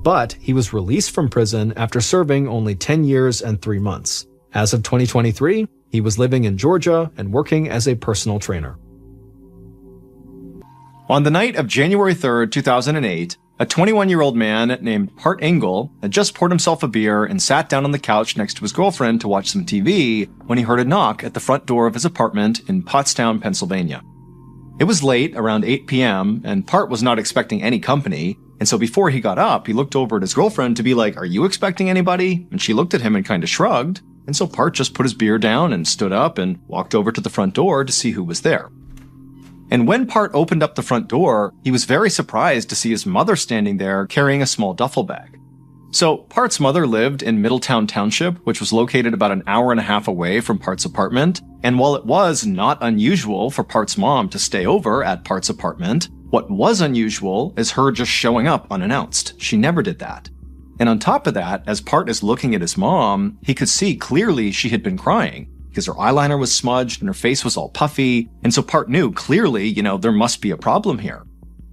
But he was released from prison after serving only 10 years and 3 months. As of 2023, he was living in Georgia and working as a personal trainer. On the night of January 3rd, 2008, a 21-year-old man named Hart Engel had just poured himself a beer and sat down on the couch next to his girlfriend to watch some TV when he heard a knock at the front door of his apartment in Pottstown, Pennsylvania. It was late, around 8 p.m., and Hart was not expecting any company, and so before he got up, he looked over at his girlfriend to be like, "Are you expecting anybody?" And she looked at him and kind of shrugged, and so Hart just put his beer down and stood up and walked over to the front door to see who was there. And when Part opened up the front door, he was very surprised to see his mother standing there carrying a small duffel bag. So Part's mother lived in Middletown Township, which was located about an hour and a half away from Part's apartment. And while it was not unusual for Part's mom to stay over at Part's apartment, what was unusual is her just showing up unannounced. She never did that. And on top of that, as Part is looking at his mom, he could see clearly she had been crying because her eyeliner was smudged and her face was all puffy. And so Part knew clearly, there must be a problem here.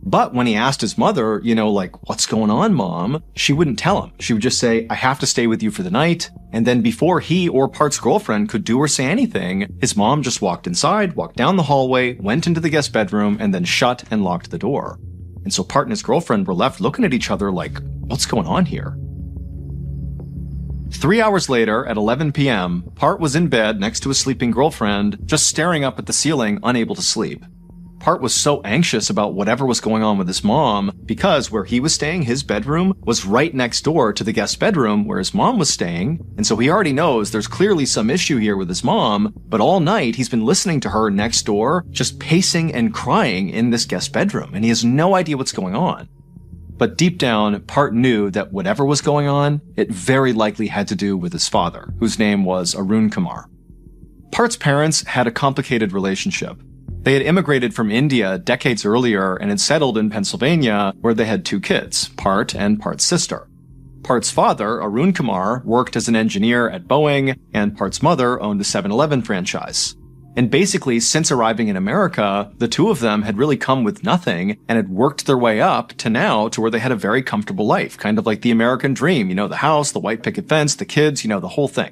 But when he asked his mother, what's going on, Mom? She wouldn't tell him. She would just say, I have to stay with you for the night. And then before he or Part's girlfriend could do or say anything, his mom just walked inside, walked down the hallway, went into the guest bedroom, and then shut and locked the door. And so Part and his girlfriend were left looking at each other like, what's going on here? 3 hours later, at 11 p.m., Part was in bed next to his sleeping girlfriend, just staring up at the ceiling, unable to sleep. Part was so anxious about whatever was going on with his mom because where he was staying, his bedroom, was right next door to the guest bedroom where his mom was staying. And so he already knows there's clearly some issue here with his mom, but all night he's been listening to her next door, just pacing and crying in this guest bedroom, and he has no idea what's going on. But deep down, Part knew that whatever was going on, it very likely had to do with his father, whose name was Arun Kumar. Part's parents had a complicated relationship. They had immigrated from India decades earlier and had settled in Pennsylvania, where they had 2 kids, Part and Part's sister. Part's father, Arun Kumar, worked as an engineer at Boeing, and Part's mother owned a 7-Eleven franchise. And basically, since arriving in America, the 2 of them had really come with nothing and had worked their way up to now to where they had a very comfortable life, kind of like the American dream, the house, the white picket fence, the kids, the whole thing.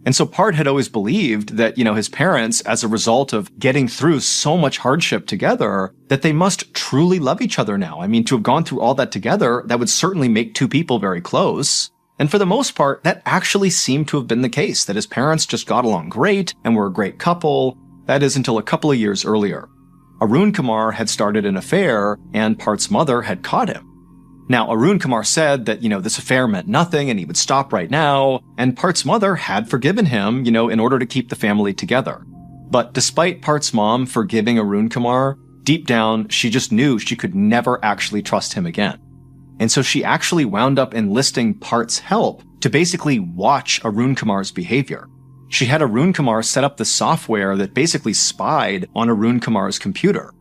And so Part had always believed that, his parents, as a result of getting through so much hardship together, that they must truly love each other now. I mean, to have gone through all that together, that would certainly make 2 people very close. And for the most part, that actually seemed to have been the case, that his parents just got along great and were a great couple. That is until a couple of years earlier. Arun Kumar had started an affair, and Part's mother had caught him. Now, Arun Kumar said that, this affair meant nothing and he would stop right now, and Part's mother had forgiven him, in order to keep the family together. But despite Part's mom forgiving Arun Kumar, deep down, she just knew she could never actually trust him again. And so she actually wound up enlisting Part's help to basically watch Arun Kumar's behavior. She had Arun Kumar set up the software that basically spied on Arun Kumar's computer.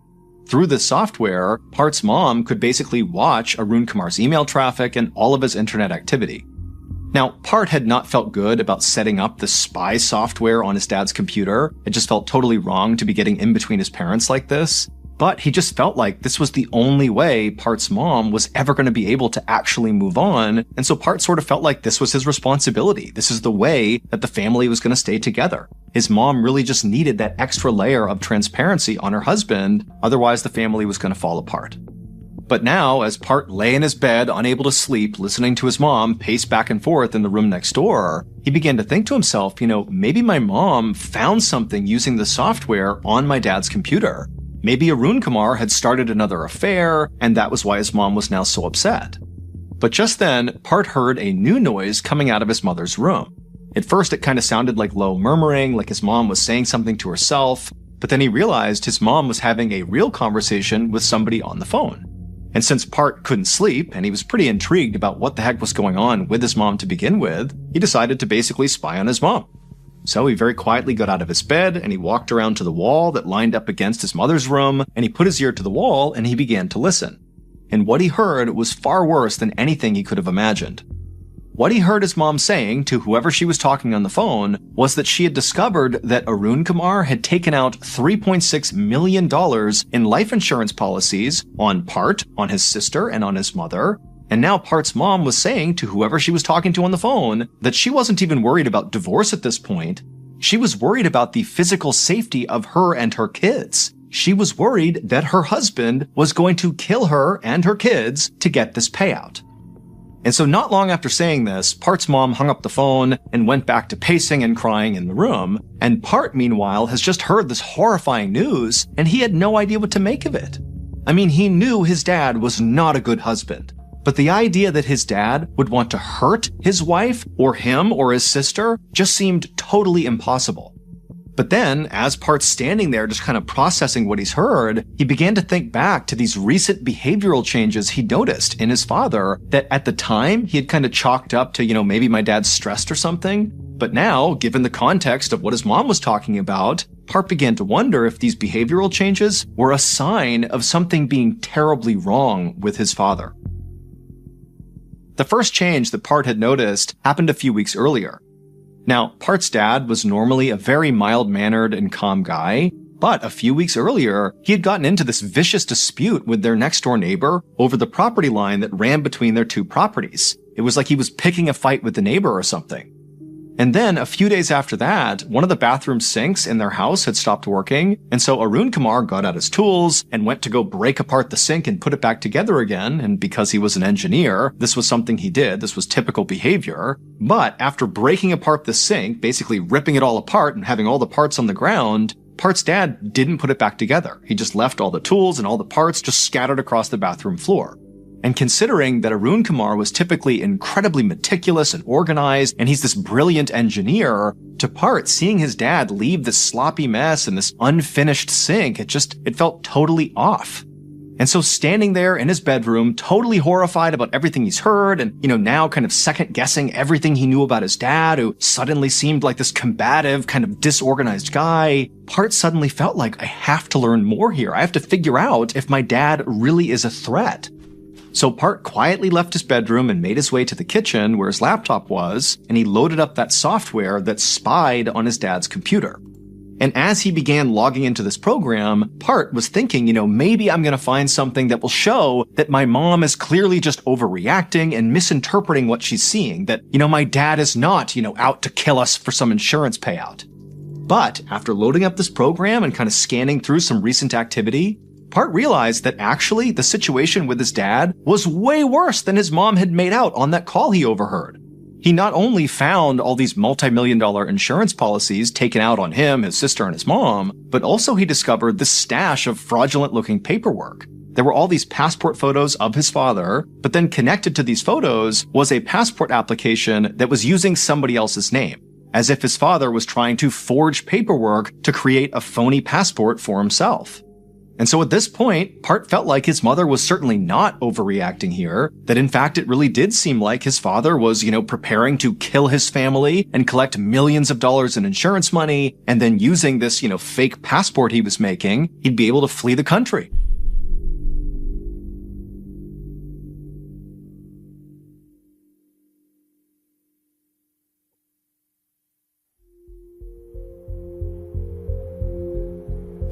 Through this software, Part's mom could basically watch Arun Kumar's email traffic and all of his internet activity. Now, Part had not felt good about setting up the spy software on his dad's computer. It just felt totally wrong to be getting in between his parents like this. But he just felt like this was the only way Part's mom was ever going to be able to actually move on. And so Part sort of felt like this was his responsibility. This is the way that the family was going to stay together. His mom really just needed that extra layer of transparency on her husband. Otherwise, the family was going to fall apart. But now, as Part lay in his bed, unable to sleep, listening to his mom pace back and forth in the room next door, he began to think to himself, maybe my mom found something using the software on my dad's computer. Maybe Arun Kumar had started another affair, and that was why his mom was now so upset. But just then, Part heard a new noise coming out of his mother's room. At first, it kind of sounded like low murmuring, like his mom was saying something to herself, but then he realized his mom was having a real conversation with somebody on the phone. And since Part couldn't sleep, and he was pretty intrigued about what the heck was going on with his mom to begin with, he decided to basically spy on his mom. So he very quietly got out of his bed and he walked around to the wall that lined up against his mother's room, and he put his ear to the wall and he began to listen. And what he heard was far worse than anything he could have imagined. What he heard his mom saying to whoever she was talking on the phone was that she had discovered that Arun Kumar had taken out $3.6 million in life insurance policies on Part, on his sister, and on his mother. And now Part's mom was saying to whoever she was talking to on the phone that she wasn't even worried about divorce at this point. She was worried about the physical safety of her and her kids. She was worried that her husband was going to kill her and her kids to get this payout. And so not long after saying this, Part's mom hung up the phone and went back to pacing and crying in the room. And Part, meanwhile, has just heard this horrifying news, and he had no idea what to make of it. I mean, he knew his dad was not a good husband. But the idea that his dad would want to hurt his wife or him or his sister just seemed totally impossible. But then, as Part's standing there just kind of processing what he's heard, he began to think back to these recent behavioral changes he noticed in his father that at the time he had kind of chalked up to, maybe my dad's stressed or something. But now, given the context of what his mom was talking about, Part began to wonder if these behavioral changes were a sign of something being terribly wrong with his father. The first change that Part had noticed happened a few weeks earlier. Now, Part's dad was normally a very mild-mannered and calm guy, but a few weeks earlier, he had gotten into this vicious dispute with their next-door neighbor over the property line that ran between their two properties. It was like he was picking a fight with the neighbor or something. And then, a few days after that, one of the bathroom sinks in their house had stopped working, and so Arun Kumar got out his tools and went to go break apart the sink and put it back together again, and because he was an engineer, this was something he did, this was typical behavior. But after breaking apart the sink, basically ripping it all apart and having all the parts on the ground, Part's dad didn't put it back together. He just left all the tools and all the parts just scattered across the bathroom floor. And considering that Arun Kumar was typically incredibly meticulous and organized, and he's this brilliant engineer, to Part, seeing his dad leave this sloppy mess and this unfinished sink, it felt totally off. And so standing there in his bedroom, totally horrified about everything he's heard, and, now kind of second-guessing everything he knew about his dad, who suddenly seemed like this combative, kind of disorganized guy, Part suddenly felt like, I have to learn more here. I have to figure out if my dad really is a threat. So Part quietly left his bedroom and made his way to the kitchen where his laptop was, and he loaded up that software that spied on his dad's computer. And as he began logging into this program, Part was thinking, maybe I'm going to find something that will show that my mom is clearly just overreacting and misinterpreting what she's seeing, that, my dad is not, out to kill us for some insurance payout. But after loading up this program and kind of scanning through some recent activity, Part realized that actually the situation with his dad was way worse than his mom had made out on that call he overheard. He not only found all these multi-million-dollar insurance policies taken out on him, his sister, and his mom, but also he discovered this stash of fraudulent-looking paperwork. There were all these passport photos of his father, but then connected to these photos was a passport application that was using somebody else's name, as if his father was trying to forge paperwork to create a phony passport for himself. And so at this point, Part felt like his mother was certainly not overreacting here, that in fact it really did seem like his father was, preparing to kill his family and collect millions of dollars in insurance money, and then using this, fake passport he was making, he'd be able to flee the country.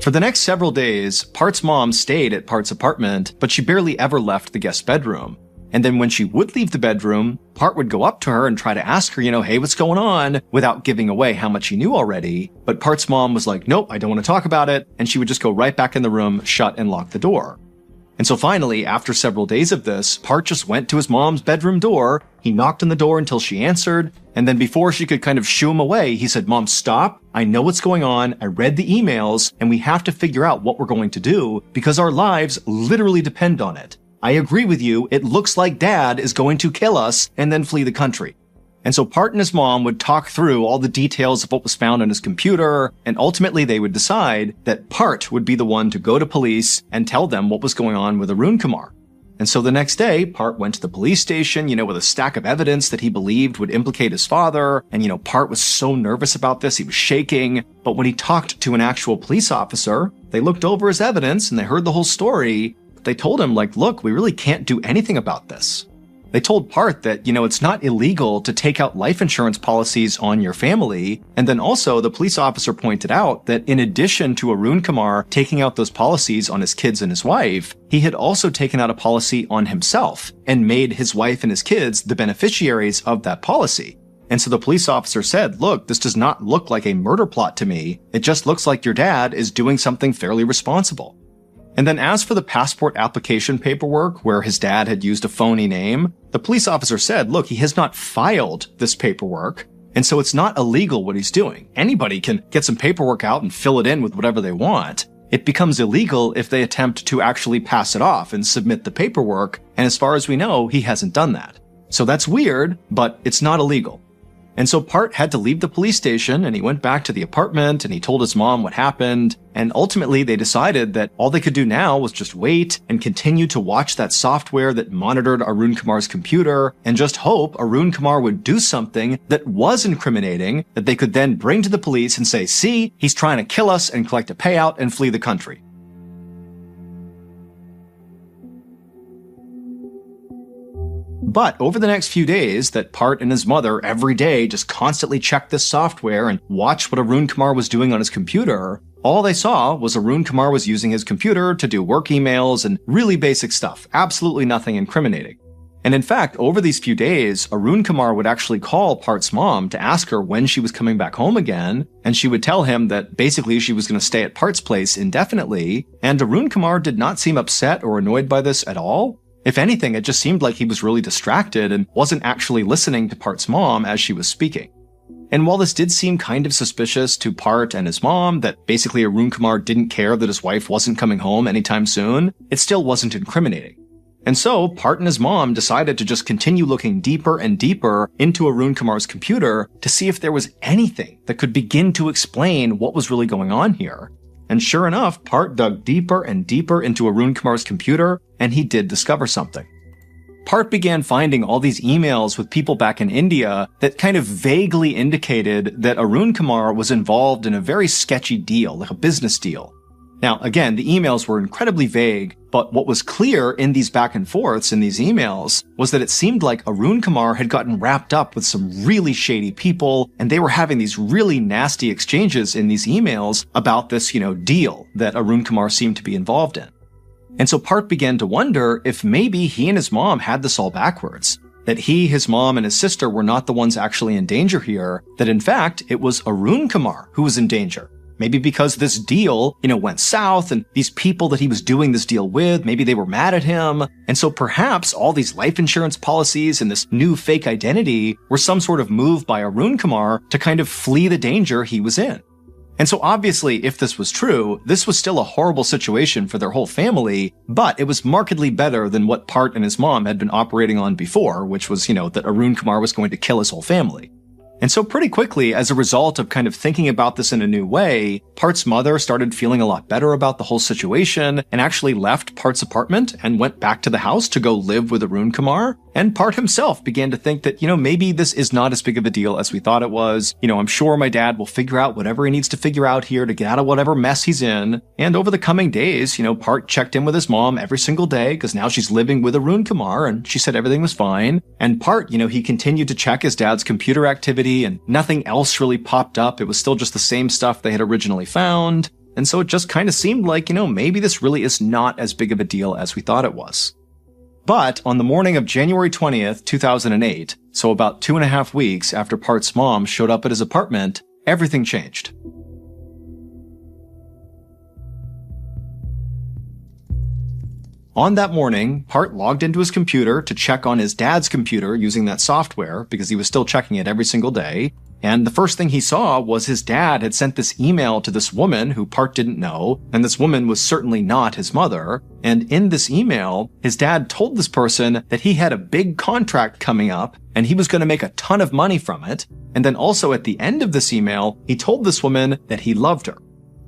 For the next several days, Part's mom stayed at Part's apartment, but she barely ever left the guest bedroom. And then when she would leave the bedroom, Part would go up to her and try to ask her, hey, what's going on, without giving away how much he knew already. But Part's mom was like, nope, I don't want to talk about it. And she would just go right back in the room, shut and lock the door. And so finally, after several days of this, Part just went to his mom's bedroom door. He knocked on the door until she answered. And then before she could kind of shoo him away, he said, Mom, stop. I know what's going on. I read the emails and we have to figure out what we're going to do because our lives literally depend on it. I agree with you. It looks like Dad is going to kill us and then flee the country. And so Part and his mom would talk through all the details of what was found on his computer, and ultimately they would decide that Part would be the one to go to police and tell them what was going on with Arun Kumar. And so the next day, Part went to the police station, with a stack of evidence that he believed would implicate his father, and Part was so nervous about this, he was shaking. But when he talked to an actual police officer, they looked over his evidence and they heard the whole story, but they told him, look, we really can't do anything about this. They told Part that, it's not illegal to take out life insurance policies on your family. And then also the police officer pointed out that in addition to Arun Kumar taking out those policies on his kids and his wife, he had also taken out a policy on himself and made his wife and his kids the beneficiaries of that policy. And so the police officer said, look, this does not look like a murder plot to me. It just looks like your dad is doing something fairly responsible. And then as for the passport application paperwork where his dad had used a phony name, the police officer said, look, he has not filed this paperwork, and so it's not illegal what he's doing. Anybody can get some paperwork out and fill it in with whatever they want. It becomes illegal if they attempt to actually pass it off and submit the paperwork, and as far as we know, he hasn't done that. So that's weird, but it's not illegal. And so Part had to leave the police station, and he went back to the apartment and he told his mom what happened. And ultimately they decided that all they could do now was just wait and continue to watch that software that monitored Arun Kumar's computer and just hope Arun Kumar would do something that was incriminating that they could then bring to the police and say, see, he's trying to kill us, and collect a payout and flee the country. But over the next few days that Part and his mother every day just constantly checked this software and watched what Arun Kumar was doing on his computer, all they saw was Arun Kumar was using his computer to do work emails and really basic stuff, absolutely nothing incriminating. And in fact, over these few days, Arun Kumar would actually call Part's mom to ask her when she was coming back home again, and she would tell him that basically she was going to stay at Part's place indefinitely, and Arun Kumar did not seem upset or annoyed by this at all. If anything, it just seemed like he was really distracted and wasn't actually listening to Part's mom as she was speaking. And while this did seem kind of suspicious to Part and his mom, that basically Arun Kumar didn't care that his wife wasn't coming home anytime soon, it still wasn't incriminating. And so, Part and his mom decided to just continue looking deeper and deeper into Arun Kumar's computer to see if there was anything that could begin to explain what was really going on here. And sure enough, Part dug deeper and deeper into Arun Kumar's computer, and he did discover something. Part began finding all these emails with people back in India that kind of vaguely indicated that Arun Kumar was involved in a very sketchy deal, like a business deal. Now, again, the emails were incredibly vague, but what was clear in these back and forths in these emails was that it seemed like Arun Kumar had gotten wrapped up with some really shady people, and they were having these really nasty exchanges in these emails about this, deal that Arun Kumar seemed to be involved in. And so Part began to wonder if maybe he and his mom had this all backwards. That he, his mom, and his sister were not the ones actually in danger here, that in fact, it was Arun Kumar who was in danger. Maybe because this deal, went south, and these people that he was doing this deal with, maybe they were mad at him. And so perhaps all these life insurance policies and this new fake identity were some sort of move by Arun Kumar to kind of flee the danger he was in. And so obviously, if this was true, this was still a horrible situation for their whole family, but it was markedly better than what Part and his mom had been operating on before, which was, that Arun Kumar was going to kill his whole family. And so pretty quickly, as a result of kind of thinking about this in a new way, Part's mother started feeling a lot better about the whole situation and actually left Part's apartment and went back to the house to go live with Arun Kumar. And Part himself began to think that, maybe this is not as big of a deal as we thought it was. I'm sure my dad will figure out whatever he needs to figure out here to get out of whatever mess he's in. And over the coming days, Part checked in with his mom every single day because now she's living with Arun Kumar and she said everything was fine. And Part, he continued to check his dad's computer activity and nothing else really popped up. It was still just the same stuff they had originally found. And so it just kind of seemed like, maybe this really is not as big of a deal as we thought it was. But on the morning of January 20th, 2008, so about 2.5 weeks after Part's mom showed up at his apartment, everything changed. On that morning, Part logged into his computer to check on his dad's computer using that software because he was still checking it every single day. And the first thing he saw was his dad had sent this email to this woman who Part didn't know, and this woman was certainly not his mother. And in this email, his dad told this person that he had a big contract coming up and he was going to make a ton of money from it. And then also at the end of this email, he told this woman that he loved her.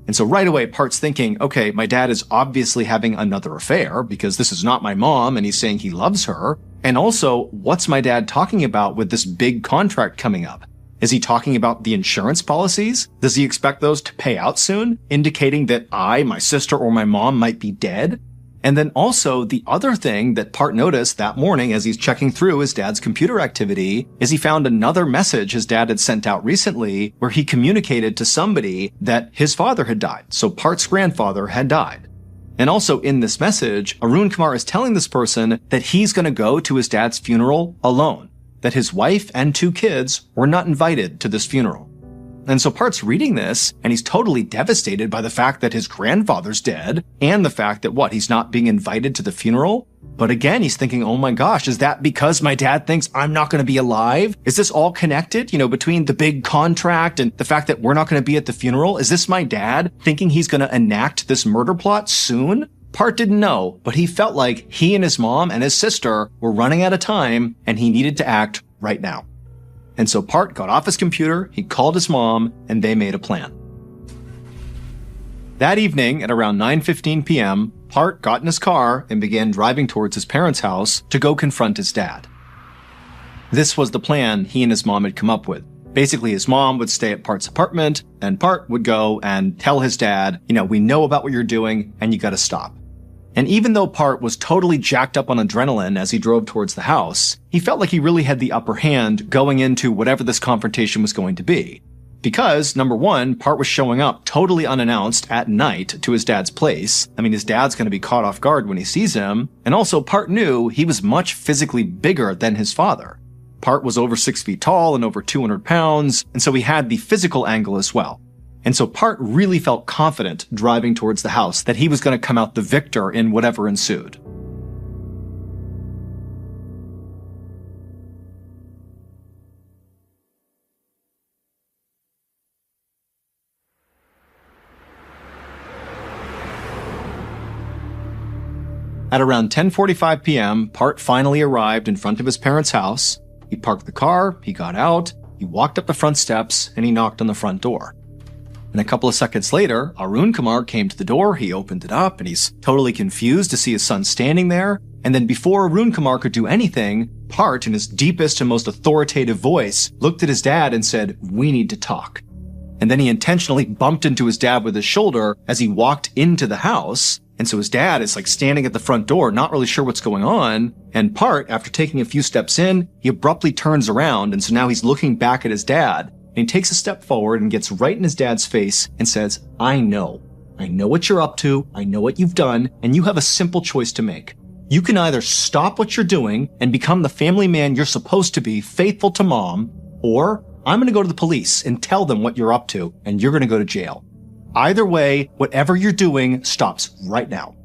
And so right away, Part's thinking, okay, my dad is obviously having another affair because this is not my mom and he's saying he loves her. And also, what's my dad talking about with this big contract coming up? Is he talking about the insurance policies? Does he expect those to pay out soon, indicating that I, my sister, or my mom might be dead? And then also, the other thing that Part noticed that morning as he's checking through his dad's computer activity is he found another message his dad had sent out recently where he communicated to somebody that his father had died. So Part's grandfather had died. And also in this message, Arun Kumar is telling this person that he's going to go to his dad's funeral alone, that his wife and 2 kids were not invited to this funeral. And so Part's reading this, and he's totally devastated by the fact that his grandfather's dead, and the fact that, he's not being invited to the funeral? But again, he's thinking, oh my gosh, is that because my dad thinks I'm not going to be alive? Is this all connected, between the big contract and the fact that we're not going to be at the funeral? Is this my dad thinking he's going to enact this murder plot soon? Part didn't know, but he felt like he and his mom and his sister were running out of time, and he needed to act right now. And so Part got off his computer, he called his mom, and they made a plan. That evening, at around 9:15 p.m., Part got in his car and began driving towards his parents' house to go confront his dad. This was the plan he and his mom had come up with. Basically, his mom would stay at Part's apartment, and Part would go and tell his dad, we know about what you're doing, and you gotta stop. And even though Part was totally jacked up on adrenaline as he drove towards the house, he felt like he really had the upper hand going into whatever this confrontation was going to be. Because, number one, Part was showing up totally unannounced at night to his dad's place. His dad's going to be caught off guard when he sees him. And also, Part knew he was much physically bigger than his father. Part was over 6 feet tall and over 200 pounds, and so he had the physical angle as well. And so Part really felt confident driving towards the house that he was going to come out the victor in whatever ensued. At around 10:45 p.m., Part finally arrived in front of his parents' house. He parked the car, he got out, he walked up the front steps, and he knocked on the front door. And a couple of seconds later, Arun Kumar came to the door, he opened it up, and he's totally confused to see his son standing there. And then before Arun Kumar could do anything, Part, in his deepest and most authoritative voice, looked at his dad and said, "We need to talk." And then he intentionally bumped into his dad with his shoulder as he walked into the house. And so his dad is standing at the front door, not really sure what's going on. And Part, after taking a few steps in, he abruptly turns around. And so now he's looking back at his dad. And he takes a step forward and gets right in his dad's face and says, I know what you're up to. I know what you've done. And you have a simple choice to make. You can either stop what you're doing and become the family man you're supposed to be, faithful to mom, or I'm going to go to the police and tell them what you're up to, and you're going to go to jail. Either way, whatever you're doing stops right now.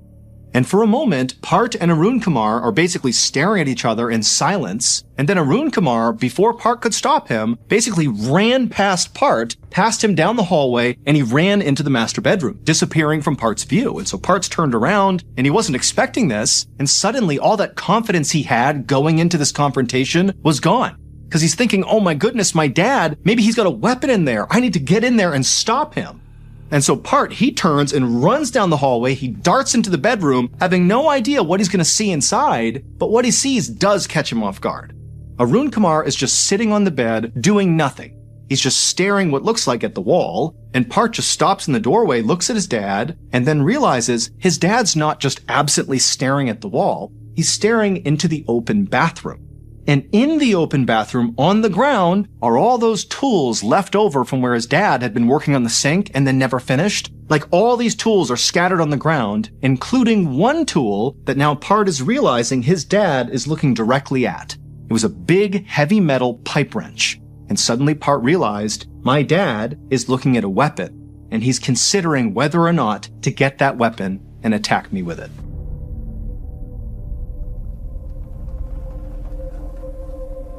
And for a moment, Part and Arun Kumar are basically staring at each other in silence. And then Arun Kumar, before Part could stop him, basically ran past Part, passed him down the hallway, and he ran into the master bedroom, disappearing from Part's view. And so Part's turned around, and he wasn't expecting this. And suddenly, all that confidence he had going into this confrontation was gone. Because he's thinking, oh my goodness, my dad, maybe he's got a weapon in there. I need to get in there and stop him. And so Part, he turns and runs down the hallway. He darts into the bedroom, having no idea what he's going to see inside, but what he sees does catch him off guard. Arun Kumar is just sitting on the bed, doing nothing. He's just staring what looks like at the wall, and Part just stops in the doorway, looks at his dad, and then realizes his dad's not just absently staring at the wall, he's staring into the open bathroom. And in the open bathroom, on the ground, are all those tools left over from where his dad had been working on the sink and then never finished. All these tools are scattered on the ground, including one tool that now Part is realizing his dad is looking directly at. It was a big, heavy metal pipe wrench. And suddenly Part realized, my dad is looking at a weapon, and he's considering whether or not to get that weapon and attack me with it.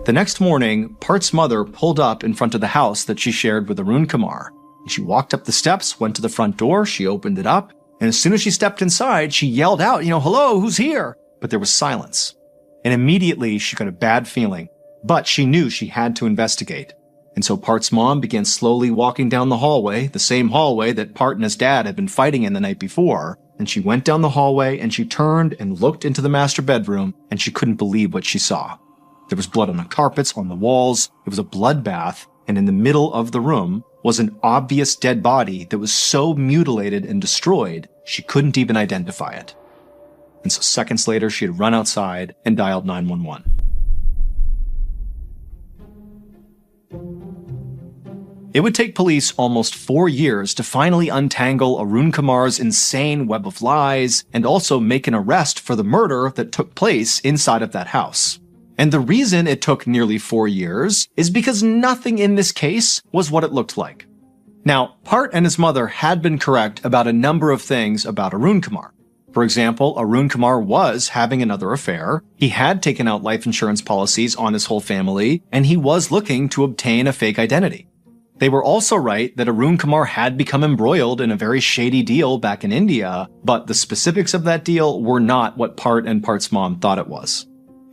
The next morning, Part's mother pulled up in front of the house that she shared with Arun Kumar. She walked up the steps, went to the front door, she opened it up, and as soon as she stepped inside, she yelled out, hello, who's here? But there was silence. And immediately she got a bad feeling, but she knew she had to investigate. And so Part's mom began slowly walking down the hallway, the same hallway that Part and his dad had been fighting in the night before. And she went down the hallway and she turned and looked into the master bedroom, and she couldn't believe what she saw. There was blood on the carpets, on the walls. It was a bloodbath, and in the middle of the room was an obvious dead body that was so mutilated and destroyed, she couldn't even identify it. And so seconds later, she had run outside and dialed 911. It would take police almost 4 years to finally untangle Arun Kumar's insane web of lies and also make an arrest for the murder that took place inside of that house. And the reason it took nearly 4 years is because nothing in this case was what it looked like. Now, Part and his mother had been correct about a number of things about Arun Kumar. For example, Arun Kumar was having another affair, he had taken out life insurance policies on his whole family, and he was looking to obtain a fake identity. They were also right that Arun Kumar had become embroiled in a very shady deal back in India, but the specifics of that deal were not what Part and Part's mom thought it was.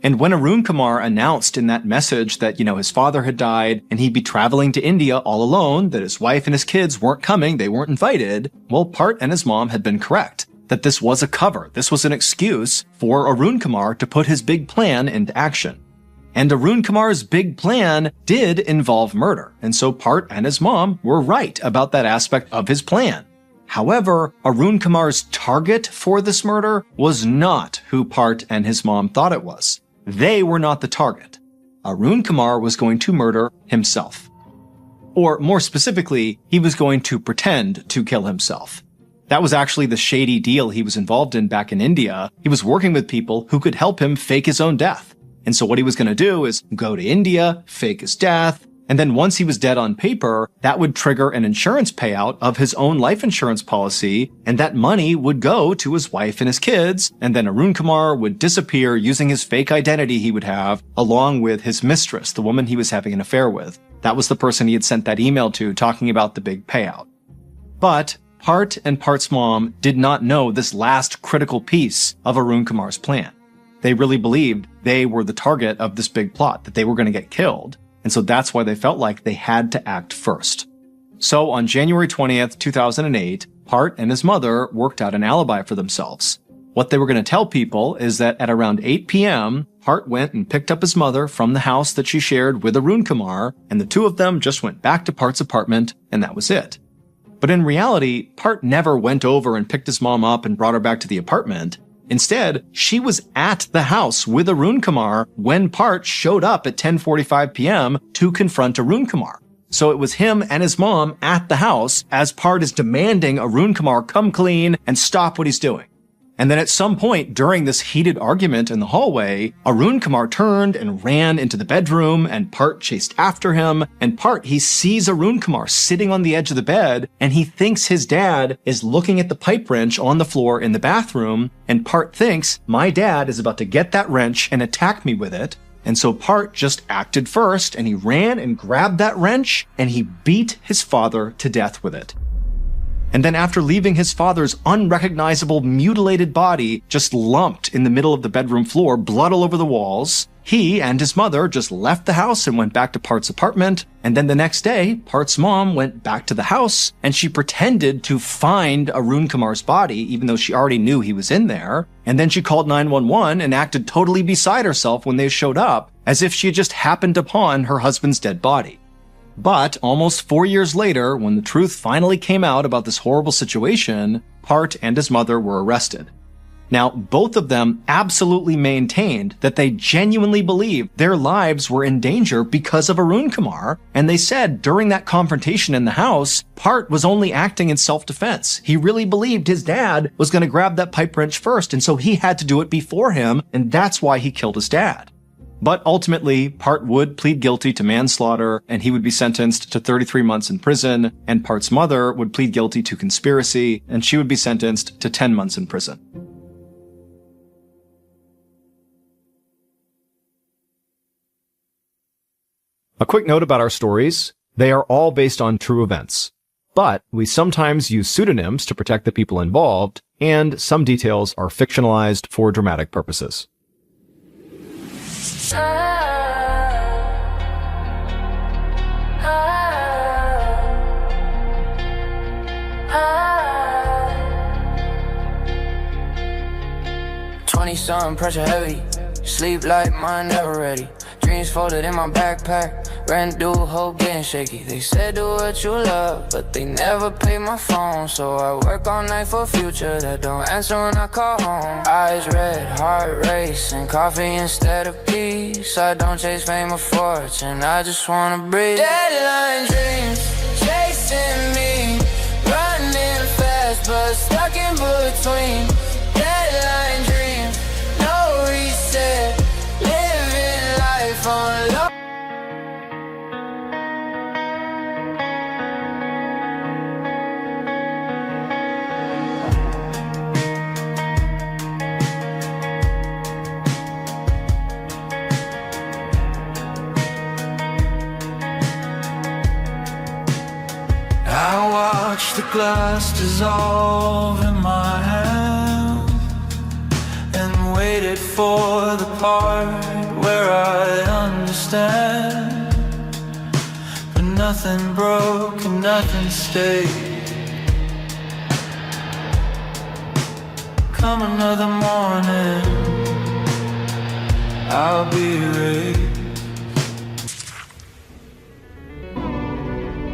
And when Arun Kumar announced in that message that, his father had died and he'd be traveling to India all alone, that his wife and his kids weren't coming, they weren't invited, well, Part and his mom had been correct. That this was a cover. This was an excuse for Arun Kumar to put his big plan into action. And Arun Kumar's big plan did involve murder, and so Part and his mom were right about that aspect of his plan. However, Arun Kumar's target for this murder was not who Part and his mom thought it was. They were not the target. Arun Kumar was going to murder himself. Or more specifically, he was going to pretend to kill himself. That was actually the shady deal he was involved in back in India. He was working with people who could help him fake his own death. And so what he was going to do is go to India, fake his death, and then once he was dead on paper, that would trigger an insurance payout of his own life insurance policy, and that money would go to his wife and his kids, and then Arun Kumar would disappear using his fake identity he would have, along with his mistress, the woman he was having an affair with. That was the person he had sent that email to talking about the big payout. But Part and Part's mom did not know this last critical piece of Arun Kumar's plan. They really believed they were the target of this big plot, that they were going to get killed. And so that's why they felt like they had to act first. So on January 20th, 2008, Part and his mother worked out an alibi for themselves. What they were going to tell people is that at around 8 p.m., Part went and picked up his mother from the house that she shared with Arun Kumar, and the two of them just went back to Part's apartment, and that was it. But in reality, Part never went over and picked his mom up and brought her back to the apartment. Instead, she was at the house with Arun Kumar when Part showed up at 10:45 p.m. to confront Arun Kumar. So it was him and his mom at the house as Part is demanding Arun Kumar come clean and stop what he's doing. And then at some point during this heated argument in the hallway, Arun Kumar turned and ran into the bedroom, and Part chased after him. And Part, he sees Arun Kumar sitting on the edge of the bed, and he thinks his dad is looking at the pipe wrench on the floor in the bathroom. And Part thinks, my dad is about to get that wrench and attack me with it. And so Part just acted first, and he ran and grabbed that wrench, and he beat his father to death with it. And then after leaving his father's unrecognizable, mutilated body just lumped in the middle of the bedroom floor, blood all over the walls, he and his mother just left the house and went back to Part's apartment. And then the next day, Part's mom went back to the house and she pretended to find Arun Kumar's body, even though she already knew he was in there. And then she called 911 and acted totally beside herself when they showed up, as if she had just happened upon her husband's dead body. But almost 4 years later, when the truth finally came out about this horrible situation, Part and his mother were arrested. Now, both of them absolutely maintained that they genuinely believed their lives were in danger because of Arun Kumar, and they said during that confrontation in the house, Part was only acting in self-defense. He really believed his dad was going to grab that pipe wrench first, and so he had to do it before him, and that's why he killed his dad. But ultimately, Part would plead guilty to manslaughter, and he would be sentenced to 33 months in prison, and Part's mother would plead guilty to conspiracy, and she would be sentenced to 10 months in prison. A quick note about our stories. They are all based on true events, but we sometimes use pseudonyms to protect the people involved, and some details are fictionalized for dramatic purposes. 20-something, pressure heavy. Sleep like mine, never ready. Dreams folded in my backpack. Ran through a hole, getting shaky. They said do what you love, but they never pay my phone. So I work all night for a future that don't answer when I call home. Eyes red, heart racing, coffee instead of peace. I don't chase fame or fortune, I just wanna breathe. Deadline dreams, chasing me. Running fast, but stuck in between. Deadline dreams, no reset. Living life on low. I watched the glass dissolve in my hand and waited wait for the part where I understand. But nothing broke and nothing stayed. Come another morning, I'll be raised.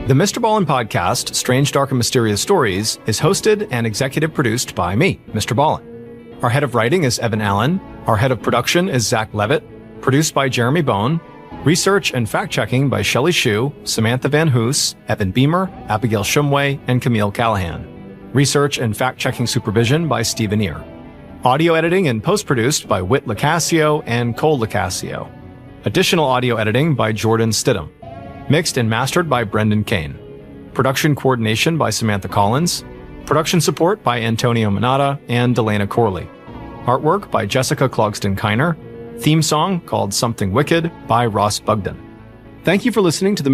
The MrBallen podcast, Strange, Dark, and Mysterious Stories, is hosted and executive produced by me, MrBallen. Our head of writing is Evan Allen. Our head of production is Zach Levitt. Produced by Jeremy Bone. Research and fact-checking by Shelley Shue, Samantha Van Hoos, Evan Beamer, Abigail Shumway, and Camille Callahan. Research and fact-checking supervision by Stephen Ear. Audio editing and post-produced by Whit Lacasio and Cole Lacasio. Additional audio editing by Jordan Stidham. Mixed and mastered by Brendan Kane. Production coordination by Samantha Collins. Production support by Antonio Manata and Delana Corley. Artwork by Jessica Clogston-Kiner. Theme song called Something Wicked by Ross Bugden. Thank you for listening to the